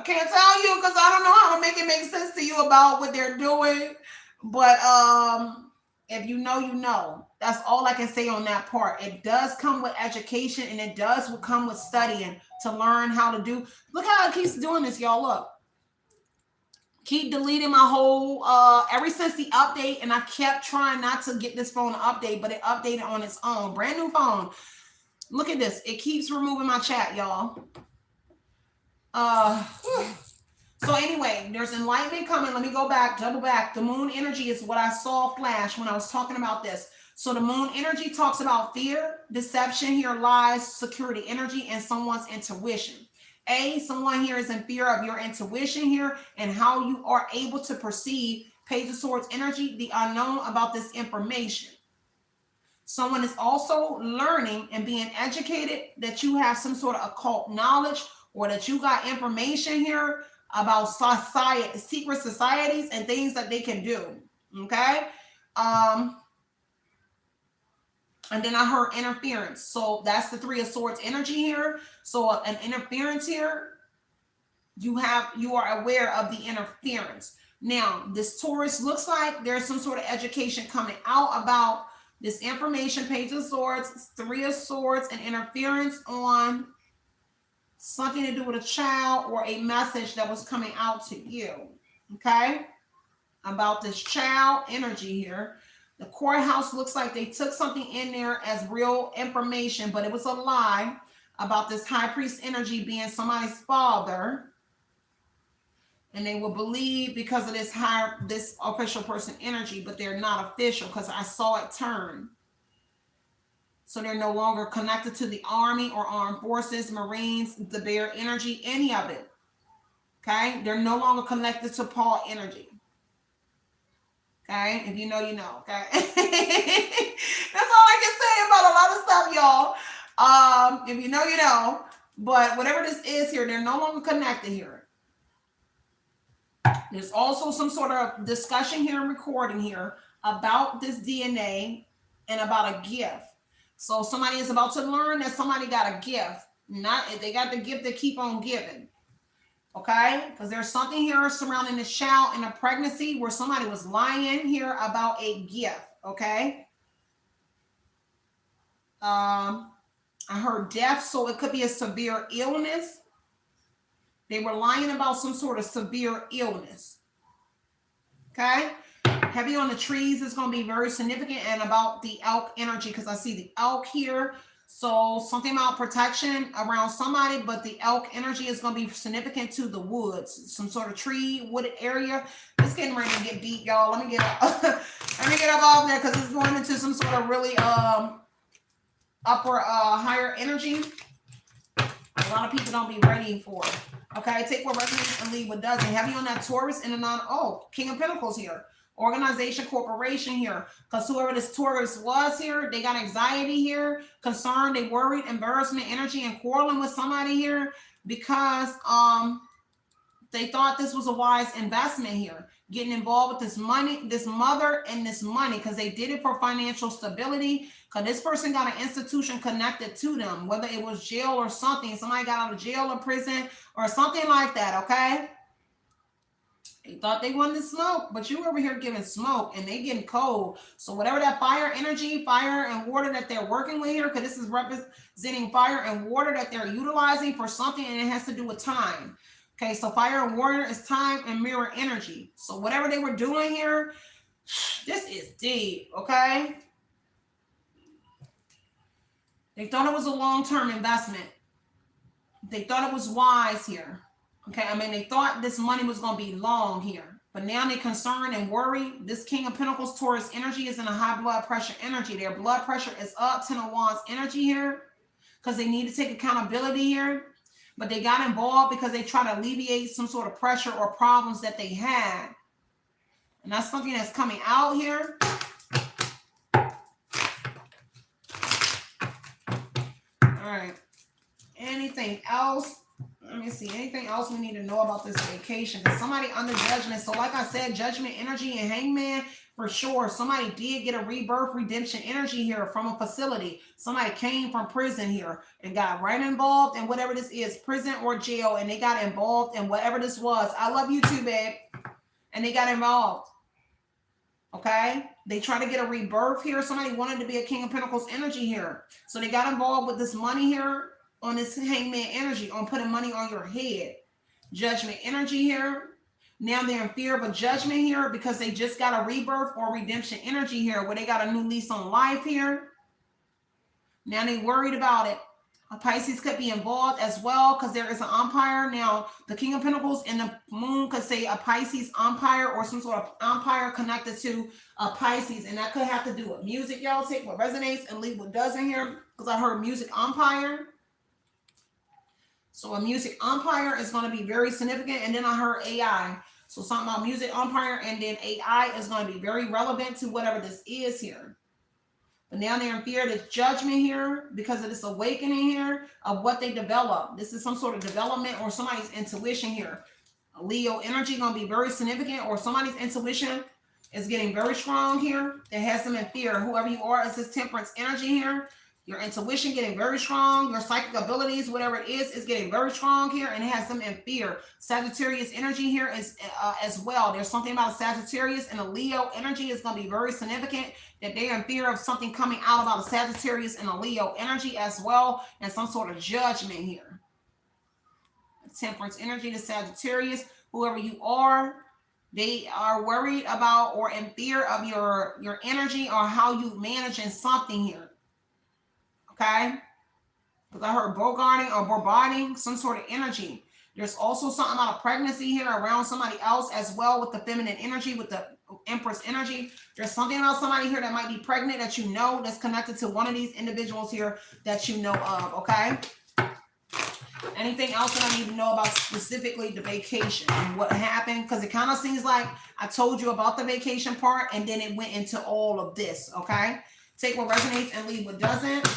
can't tell you because I don't know how to make it make sense to you about what they're doing. But if you know, you know. That's all I can say on that part. It does come with education, and it does come with studying to learn how to do. Look how it keeps doing this, y'all. Look. Keep deleting my whole ever since the update, and I kept trying not to get this phone to update, but it updated on its own. Brand new phone. Look at this. It keeps removing my chat, y'all. So anyway, there's enlightenment coming. Let me go back, double back. The moon energy is what I saw flash when I was talking about this. So the moon energy talks about fear, deception here, lies, security energy, and someone's intuition. Someone here is in fear of your intuition here and how you are able to perceive Page of Swords energy, the unknown about this information. Someone is also learning and being educated that you have some sort of occult knowledge, or that you got information here about society, secret societies and things that they can do. Okay. And then I heard interference. So that's the Three of Swords energy here. So an interference here, you are aware of the interference. Now, this Taurus looks like there's some sort of education coming out about this information. Page of Swords, Three of Swords, and interference on something to do with a child or a message that was coming out to you. Okay? About this child energy here. The courthouse looks like they took something in there as real information, but it was a lie about this high priest energy being somebody's father. And they will believe because of this official person energy, but they're not official because I saw it turn. So they're no longer connected to the army or armed forces, Marines, the bear energy, any of it. Okay? They're no longer connected to Paul energy. Okay? If you know, you know. Okay? That's all I can say about a lot of stuff, y'all. If you know, you know. But whatever this is here, they're no longer connected here. There's also some sort of discussion here and recording here about this DNA and about a gift. So somebody is about to learn that somebody got a gift. They got the gift to keep on giving. Okay? Because there's something here surrounding the child in a pregnancy where somebody was lying here about a gift. Okay? I heard death, so it could be a severe illness. They were lying about some sort of severe illness. Okay? Heavy on the trees is going to be very significant, and about the elk energy, because I see the elk here. So something about protection around somebody, but the elk energy is going to be significant to the woods. Some sort of tree, wooded area. It's getting ready to get deep, y'all. Let me get up. Let me get up off there because it's going into some sort of really upper, higher energy. A lot of people don't be ready for it. Okay, take what resonates and leave what doesn't. Heavy on that Taurus and the King of Pentacles here. Organization, corporation here. Because whoever this Taurus was here, they got anxiety here, concern, they worried, embarrassment, energy, and quarreling with somebody here because they thought this was a wise investment here. Getting involved with this money, this mother and this money, because they did it for financial stability. Because this person got an institution connected to them, whether it was jail or something. Somebody got out of jail or prison or something like that, okay? They thought they wanted to smoke, but you over here giving smoke and they getting cold. So whatever that fire energy, fire and water that they're working with here, because this is representing fire and water that they're utilizing for something, and it has to do with time. Okay, so fire and water is time and mirror energy. So whatever they were doing here, this is deep, okay? They thought it was a long-term investment. They thought it was wise here. Okay, I mean, they thought this money was going to be long here. But now they're concerned and worried. This King of Pentacles, Taurus energy is in a high blood pressure energy. Their blood pressure is up, 10 of Wands energy here. Because they need to take accountability here. But they got involved because they try to alleviate some sort of pressure or problems that they had. And that's something that's coming out here. right. Anything else? Let me see. Anything else we need to know about this vacation? Because somebody under judgment. So like I said, judgment energy and hangman, for sure. Somebody did get a rebirth, redemption energy here from a facility. Somebody came from prison here and got right involved in whatever this is, prison or jail, and they got involved in whatever this was. I love you too, babe. And they got involved. Okay? They try to get a rebirth here. Somebody wanted to be a King of Pentacles energy here. So they got involved with this money here on this hangman energy, on putting money on your head. Judgment energy here. Now they're in fear of a judgment here because they just got a rebirth or redemption energy here where they got a new lease on life here. Now they worried about it. A Pisces could be involved as well because there is an umpire. Now, the King of Pentacles and the Moon could say a Pisces umpire or some sort of umpire connected to a Pisces. And that could have to do with music, y'all. Take what resonates and leave what doesn't here because I heard music umpire. So a music umpire is going to be very significant. And then I heard AI. So something about music umpire and then AI is going to be very relevant to whatever this is here. But now they're in fear of this judgment here because of this awakening here of what they develop. This is some sort of development or somebody's intuition here. A Leo energy going to be very significant, or somebody's intuition is getting very strong here. It has them in fear. Whoever you are, it's this temperance energy here. Your intuition getting very strong. Your psychic abilities, whatever it is getting very strong here, and it has them in fear. Sagittarius energy here is as well. There's something about a Sagittarius and a Leo energy is going to be very significant, that they're in fear of something coming out about a Sagittarius and a Leo energy as well, and some sort of judgment here. Temperance energy to Sagittarius, whoever you are, they are worried about or in fear of your energy or how you managing something here. Okay, because I heard bogarting or bombarding, some sort of energy. There's also something about a pregnancy here around somebody else as well with the feminine energy, with the Empress energy. There's something about somebody here that might be pregnant that you know that's connected to one of these individuals here that you know of, okay? Anything else that I need to know about specifically the vacation and what happened? Because it kind of seems like I told you about the vacation part and then it went into all of this, okay? Take what resonates and leave what doesn't.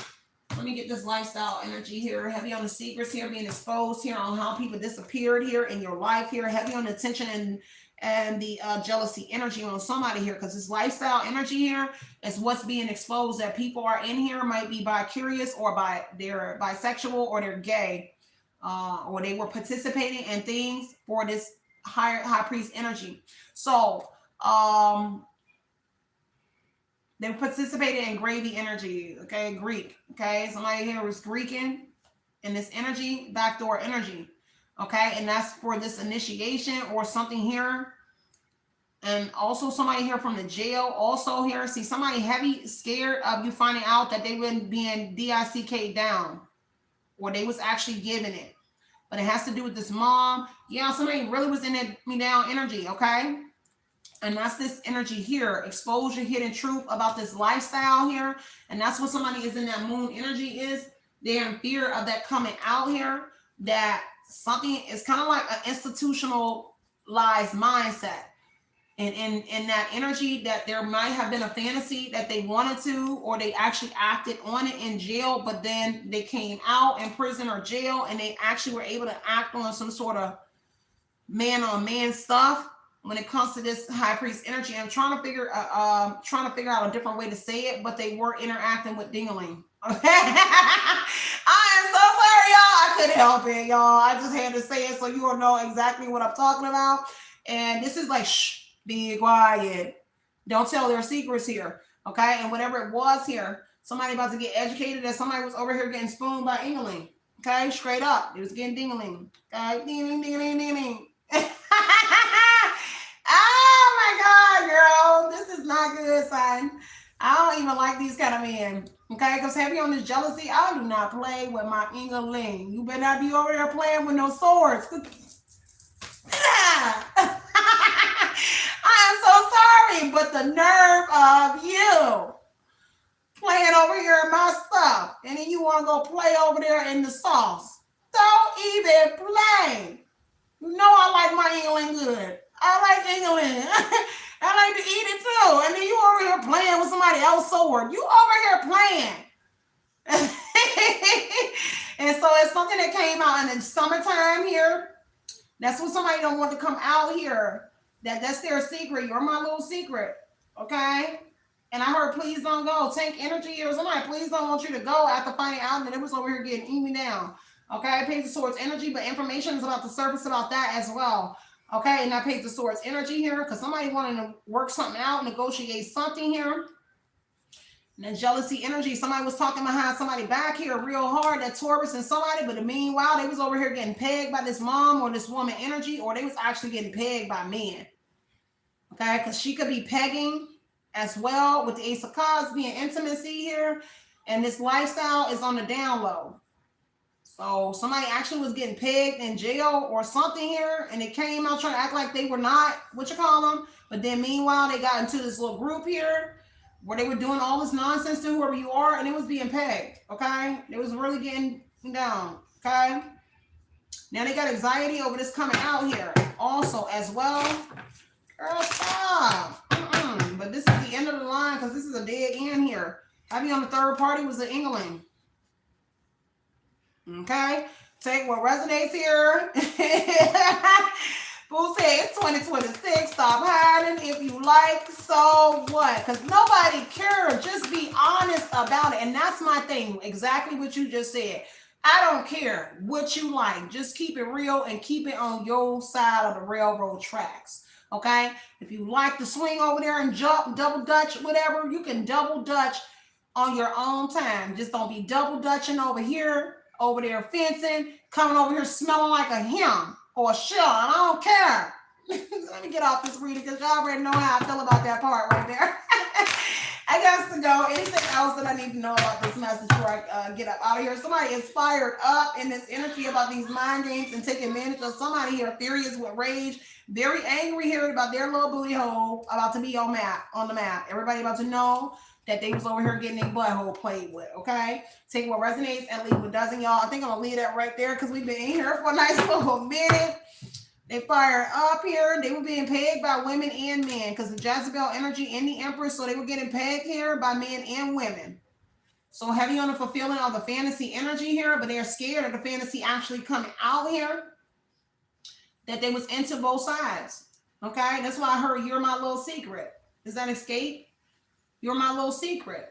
Let me get this lifestyle energy here. Heavy on the secrets here, being exposed here on how people disappeared here in your life here. Heavy on the tension and the jealousy energy on somebody here, because this lifestyle energy here is what's being exposed, that people are in here might be bi-curious or they're bisexual or they're gay, or they were participating in things for this high priest energy. So they participated in gravy energy, okay, Greek, okay? Somebody here was Greeking in this energy, backdoor energy, okay? And that's for this initiation or something here. And also somebody here from the jail also here. See, somebody heavy scared of you finding out that they were being DICK down or they was actually giving it. But it has to do with this mom. Yeah, somebody really was in that me down energy, okay? And that's this energy here, exposure, hidden truth about this lifestyle here. And that's what somebody is in that moon energy is. They're in fear of that coming out here, that something is kind of like an institutionalized mindset. And in that energy that there might have been a fantasy that they wanted to, or they actually acted on it in jail, but then they came out in prison or jail and they actually were able to act on some sort of man on man stuff. When it comes to this high priest energy, I'm trying to figure out a different way to say it, but they were interacting with Dingaling. Okay, I am so sorry, y'all. I couldn't help it, y'all. I just had to say it so you will know exactly what I'm talking about. And this is like, shh, be quiet. Don't tell their secrets here, okay? And whatever it was here, somebody about to get educated, and somebody was over here getting spooned by Dingaling. Okay, straight up, it was getting Dingaling. Okay, ding, ding, ding, ding, ding. Girl, this is not good, son. I don't even like these kind of men. Okay, because heavy on this jealousy, I do not play with my Ingeling. You better not be over there playing with no swords. I am so sorry, but the nerve of you playing over here in my stuff, and then you want to go play over there in the sauce. Don't even play. You know I like my Ingeling good. I like England. I like to eat it too. And then you over here playing with somebody else's sword. You over here playing. And so it's something that came out in the summertime here. That's when somebody don't want to come out here. That's their secret. You're my little secret. Okay? And I heard, please don't go. Tank energy here. Somebody, please don't want you to go after finding out that it was over here getting me down. Okay? Page of Swords energy, but information is about the surface about that as well. Okay? And I Page of Swords energy here because somebody wanted to work something out, negotiate something here. And then jealousy energy. Somebody was talking behind somebody back here real hard, that Taurus and somebody, but meanwhile, they was over here getting pegged by this mom or this woman energy, or they was actually getting pegged by men. Okay, because she could be pegging as well with the Ace of Cups, being intimacy here. And this lifestyle is on the down low. So somebody actually was getting pegged in jail or something here, and they came out trying to act like they were not, what you call them. But then meanwhile, they got into this little group here where they were doing all this nonsense to whoever you are, and it was being pegged, okay? It was really getting down, okay? Now they got anxiety over this coming out here also as well. Girl, stop. But this is the end of the line because this is a dead end here. Heavy on the third party was the England. Okay? Take what resonates here. Boo said it's 2026. Stop hiding if you like. So what? Because nobody cares. Just be honest about it. And that's my thing. Exactly what you just said. I don't care what you like. Just keep it real and keep it on your side of the railroad tracks. Okay? If you like to swing over there and jump, double dutch, whatever, you can double dutch on your own time. Just don't be double dutching over here, over there fencing, coming over here smelling like a him. Or sure, I don't care. Let me get off this reading because y'all already know how I feel about that part right there. I got to go. Anything else that I need to know about this message before I get up out of here? Somebody is fired up in this energy about these mind games and taking advantage of somebody here, furious with rage, very angry here about their little booty hole about to be on the map. Everybody about to know that they was over here getting their butthole played with, okay? Take what resonates and leave what doesn't, y'all. I think I'm going to leave that right there because we've been in here for a nice little minute. They fired up here. They were being pegged by women and men because the Jezebel energy and the Empress, so they were getting pegged here by men and women. So heavy on the fulfilling of the fantasy energy here, but they're scared of the fantasy actually coming out here, that they was into both sides, okay? That's why I heard you're my little secret. Does that escape? You're my little secret.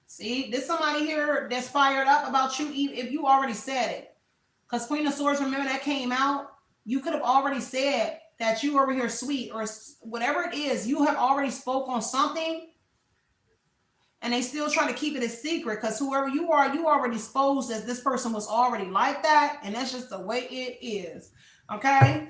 See, there's somebody here that's fired up about you if you already said it. Because Queen of Swords, remember that came out? You could have already said that you over here sweet or whatever it is. You have already spoke on something. And they still try to keep it a secret because whoever you are, you already exposed as this person was already like that. And that's just the way it is. Okay?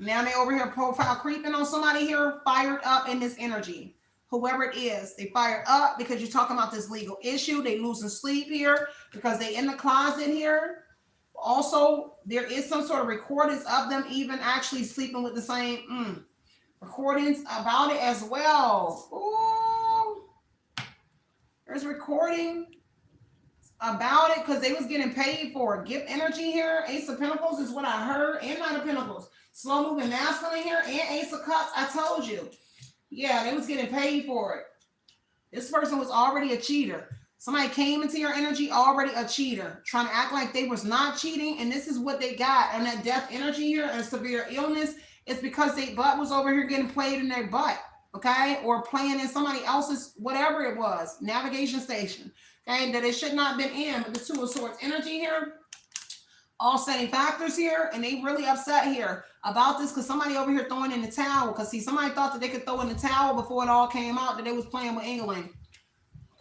Now they over here profile creeping on somebody here, fired up in this energy. Whoever it is, they fired up because you're talking about this legal issue. They losing sleep here because they in the closet here. Also, there is some sort of recordings of them even actually sleeping with the same recordings about it as well. Ooh. There's recording about it because they was getting paid for it. Gift energy here. Ace of Pentacles is what I heard. And Knight of Pentacles. Slow moving masculine here. And Ace of Cups. I told you. Yeah, they was getting paid for it. This person was already a cheater. Somebody came into your energy already a cheater. Trying to act like they was not cheating. And this is what they got. And that death energy here and severe illness is because their butt was over here getting played in their butt. Okay? Or playing in somebody else's, whatever it was. Navigation station. Okay? That it should not have been in. But the Two of Swords energy here. All setting factors here, and they really upset here about this because somebody over here throwing in the towel. Because see, somebody thought that they could throw in the towel before it all came out that they was playing with England.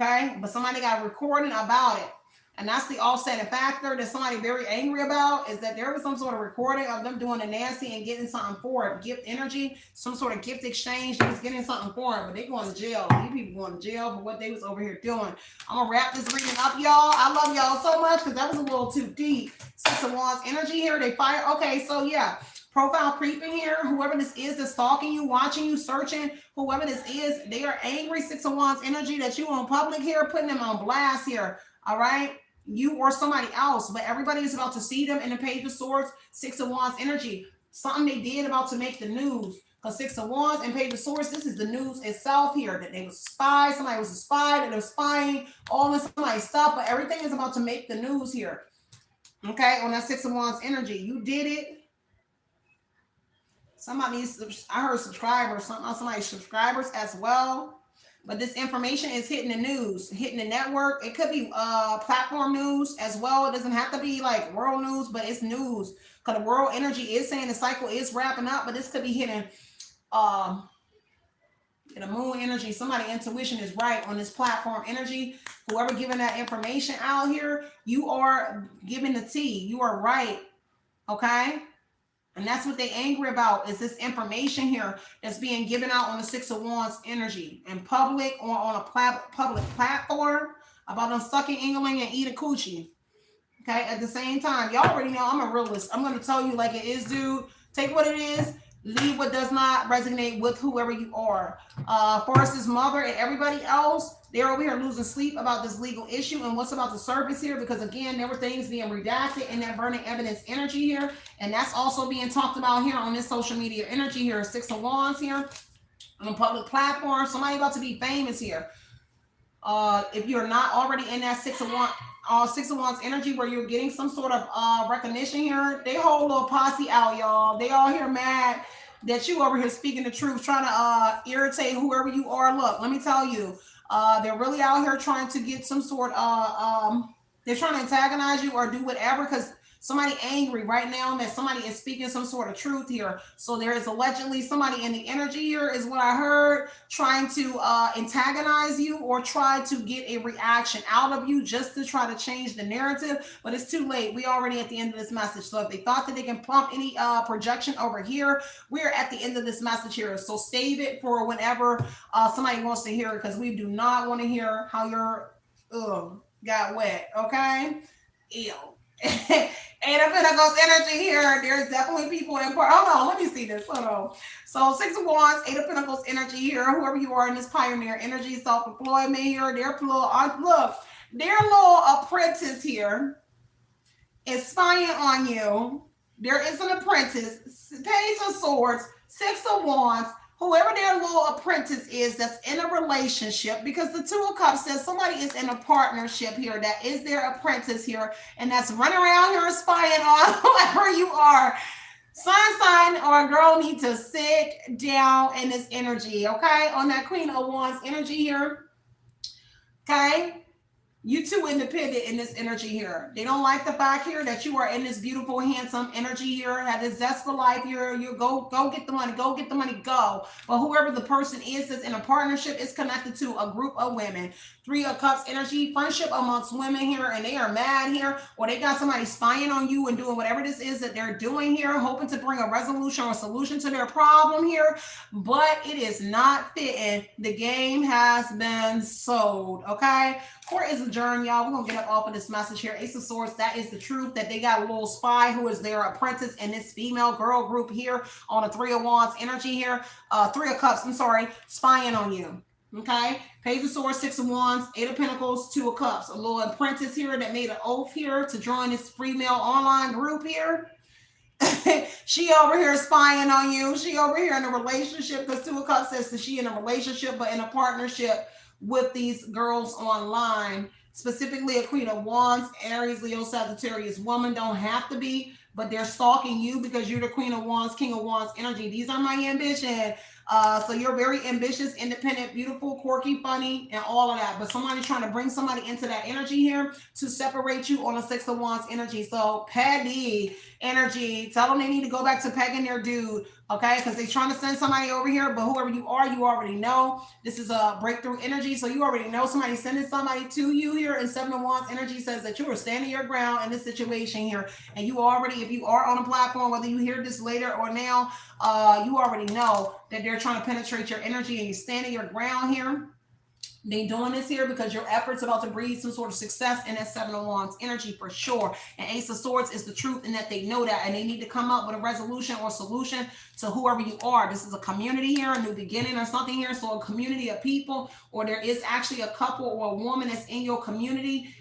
Okay, but somebody got a recording about it, and that's the offsetting factor that somebody very angry about is that there was some sort of recording of them doing the nasty and getting something for it. Gift energy, some sort of gift exchange. They was getting something for it, but they going to jail. These people going to jail for what they was over here doing. I'm gonna wrap this reading up, y'all. I love y'all so much because that was a little too deep. Six of Wands energy here. They fire. Okay, so yeah. Profile creeping here. Whoever this is that's stalking you, watching you, searching, whoever this is, they are angry. Six of Wands energy that you on public here, putting them on blast here. All right. You or somebody else, but everybody is about to see them in the Page of Swords. Six of Wands energy. Something they did about to make the news. Because Six of Wands and Page of Swords, this is the news itself here, that they was spies, somebody was a spy, that they were spying all in somebody's stuff, but everything is about to make the news here. Okay, on that Six of Wands energy. You did it. Somebody, I heard subscribers, somebody's subscribers as well. But this information is hitting the news, hitting the network. It could be platform news as well. It doesn't have to be like world news, but it's news. Because the world energy is saying the cycle is wrapping up, but this could be hitting the moon energy. Somebody intuition is right on this platform energy. Whoever giving that information out here, you are giving the tea. You are right. Okay? And that's what they angry about, is this information here that's being given out on the Six of Wands energy in public or on a public platform about them sucking England and eat a coochie. Okay, at the same time, y'all already know I'm a realist. I'm going to tell you like it is, dude. Take what it is, leave what does not resonate with whoever you are. Forrest's mother and everybody else, they're over here losing sleep about this legal issue and what's about to surface here, because again, there were things being redacted in that burning evidence energy here, and that's also being talked about here on this social media energy here. Six of Wands here on public platform. Somebody about to be famous here. If you're not already in that Six of Wands energy where you're getting some sort of recognition here, they whole little posse out, y'all. They all here mad that you over here speaking the truth, trying to irritate whoever you are. Look, let me tell you, they're really out here trying to get some sort of they're trying to antagonize you or do whatever, because somebody angry right now that somebody is speaking some sort of truth here. So there is allegedly somebody in the energy here, is what I heard, trying to antagonize you or try to get a reaction out of you just to try to change the narrative. But it's too late. We already at the end of this message. So if they thought that they can pump any projection over here, we're at the end of this message here. So save it for whenever somebody wants to hear it, because we do not want to hear how your got wet. Okay? Ew. Eight of Pentacles energy here. There's definitely people in part. Hold on, let me see this. Hold on. So Six of Wands, Eight of Pentacles energy here. Whoever you are in this pioneer energy, self-employment here. Their little apprentice here is spying on you. There is an apprentice. Page of Swords, Six of Wands. Whoever their little apprentice is that's in a relationship, because the Two of Cups says somebody is in a partnership here that is their apprentice here, and that's running around here spying on whoever you are. Sign or a girl need to sit down in this energy, okay? On that Queen of Wands energy here, okay? You too independent in this energy here. They don't like the fact here that you are in this beautiful, handsome energy here, have this zest for life here. You go get the money, go. But whoever the person is that's in a partnership is connected to a group of women. Three of Cups energy, friendship amongst women here, and they are mad here, or they got somebody spying on you and doing whatever this is that they're doing here, hoping to bring a resolution or solution to their problem here, but it is not fitting. The game has been sold, okay? Court is adjourned, y'all. We're going to get up off of this message here. Ace of Swords, that is the truth, that they got a little spy who is their apprentice in this female girl group here on a Three of Wands energy here. Three of Cups, I'm sorry, spying on you. Okay, Page of Swords, Six of Wands, Eight of Pentacles, Two of Cups. A little apprentice here that made an oath here to join this female online group here. She over here spying on you. She over here in a relationship, because Two of Cups says that she in a relationship, but in a partnership with these girls online, specifically a Queen of Wands, Aries, Leo, Sagittarius woman. Don't have to be, but they're stalking you because you're the Queen of Wands, King of Wands energy. These are my ambition. So you're very ambitious, independent, beautiful, quirky, funny, and all of that. But somebody's trying to bring somebody into that energy here to separate you on a Six of Wands energy. So petty energy. Tell them they need to go back to pegging their dude, okay? Because they're trying to send somebody over here, but whoever you are, you already know. This is a breakthrough energy. So you already know somebody's sending somebody to you here. And Seven of Wands energy says that you are standing your ground in this situation here. And you already, if you are on a platform, whether you hear this later or now, you already know that they're trying to penetrate your energy and you're standing your ground here. They doing this here because your efforts about to breed some sort of success in that Seven of Wands energy for sure. And Ace of Swords is the truth, and that they know that, and they need to come up with a resolution or solution to whoever you are. This is a community here, a new beginning or something here. So a community of people, or there is actually a couple or a woman that's in your community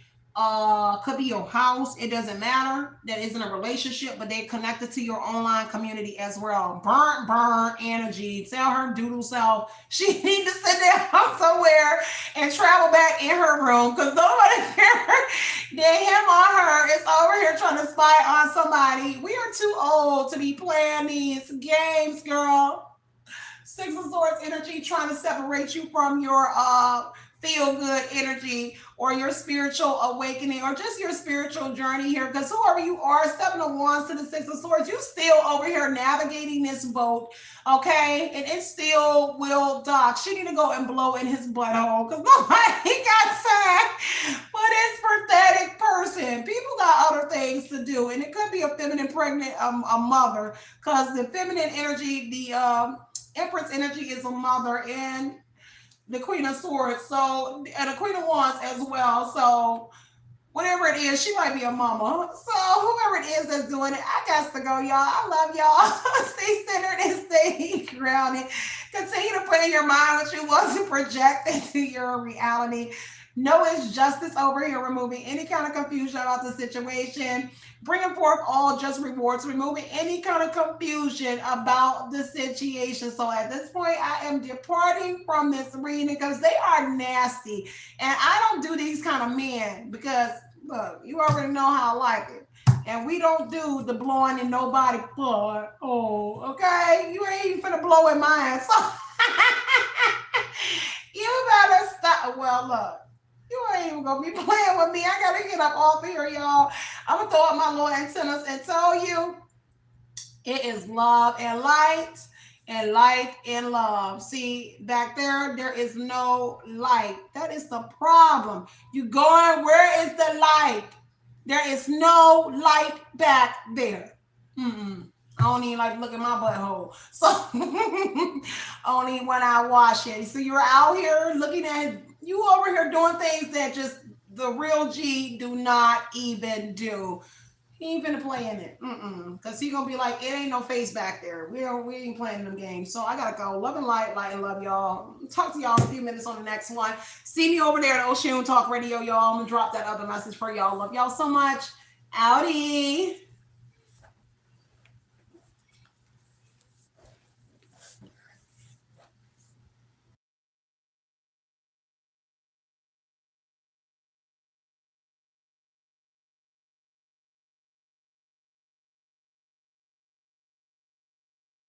Could be your house. It doesn't matter. That isn't a relationship, but they're connected to your online community as well. Burn energy. Tell her doodle self she need to sit down somewhere and travel back in her room because nobody care that him or her is over here trying to spy on somebody. We are too old to be playing these games, girl. Six of Swords energy trying to separate you from your feel good energy or your spiritual awakening or just your spiritual journey here. Because whoever you are, Seven of Wands to the Six of Swords, you still over here navigating this boat, okay? And it still will dock. She need to go and blow in his butthole because nobody got time for this pathetic person. People got other things to do, and it could be a feminine pregnant a mother because the feminine energy, the Empress energy is a mother, and the Queen of Swords, so and the Queen of Wands as well. So whatever it is, she might be a mama. So whoever it is that's doing it, I got to go, y'all. I love y'all. Stay centered and stay grounded. Continue to put in your mind what you want to project into your reality. Know it's justice over here, removing any kind of confusion about the situation, bringing forth all just rewards, removing any kind of confusion about the situation. So at this point, I am departing from this reading because they are nasty. And I don't do these kind of men because, look, you already know how I like it. And we don't do the blowing in nobody blood. Oh, okay? You ain't even finna blow in mine. So you better stop. Well, look. You ain't even gonna be playing with me. I gotta get up off here, y'all. I'm gonna throw up my little antennas and tell you it is love and light and love. See, back there is no light. That is the problem. You going, where is the light? There is no light back there. Mm-mm. I don't even like to look at my butthole. So only when I wash it. So you're out here looking at you over here doing things that just the real G do not even do. He ain't finna play in it. Because he gonna be like, it ain't no face back there. We ain't playing them games. So I gotta go. Love and light and love, y'all. Talk to y'all in a few minutes on the next one. See me over there at Oshun Talk Radio, y'all. I'm gonna drop that other message for y'all. Love y'all so much. Outie.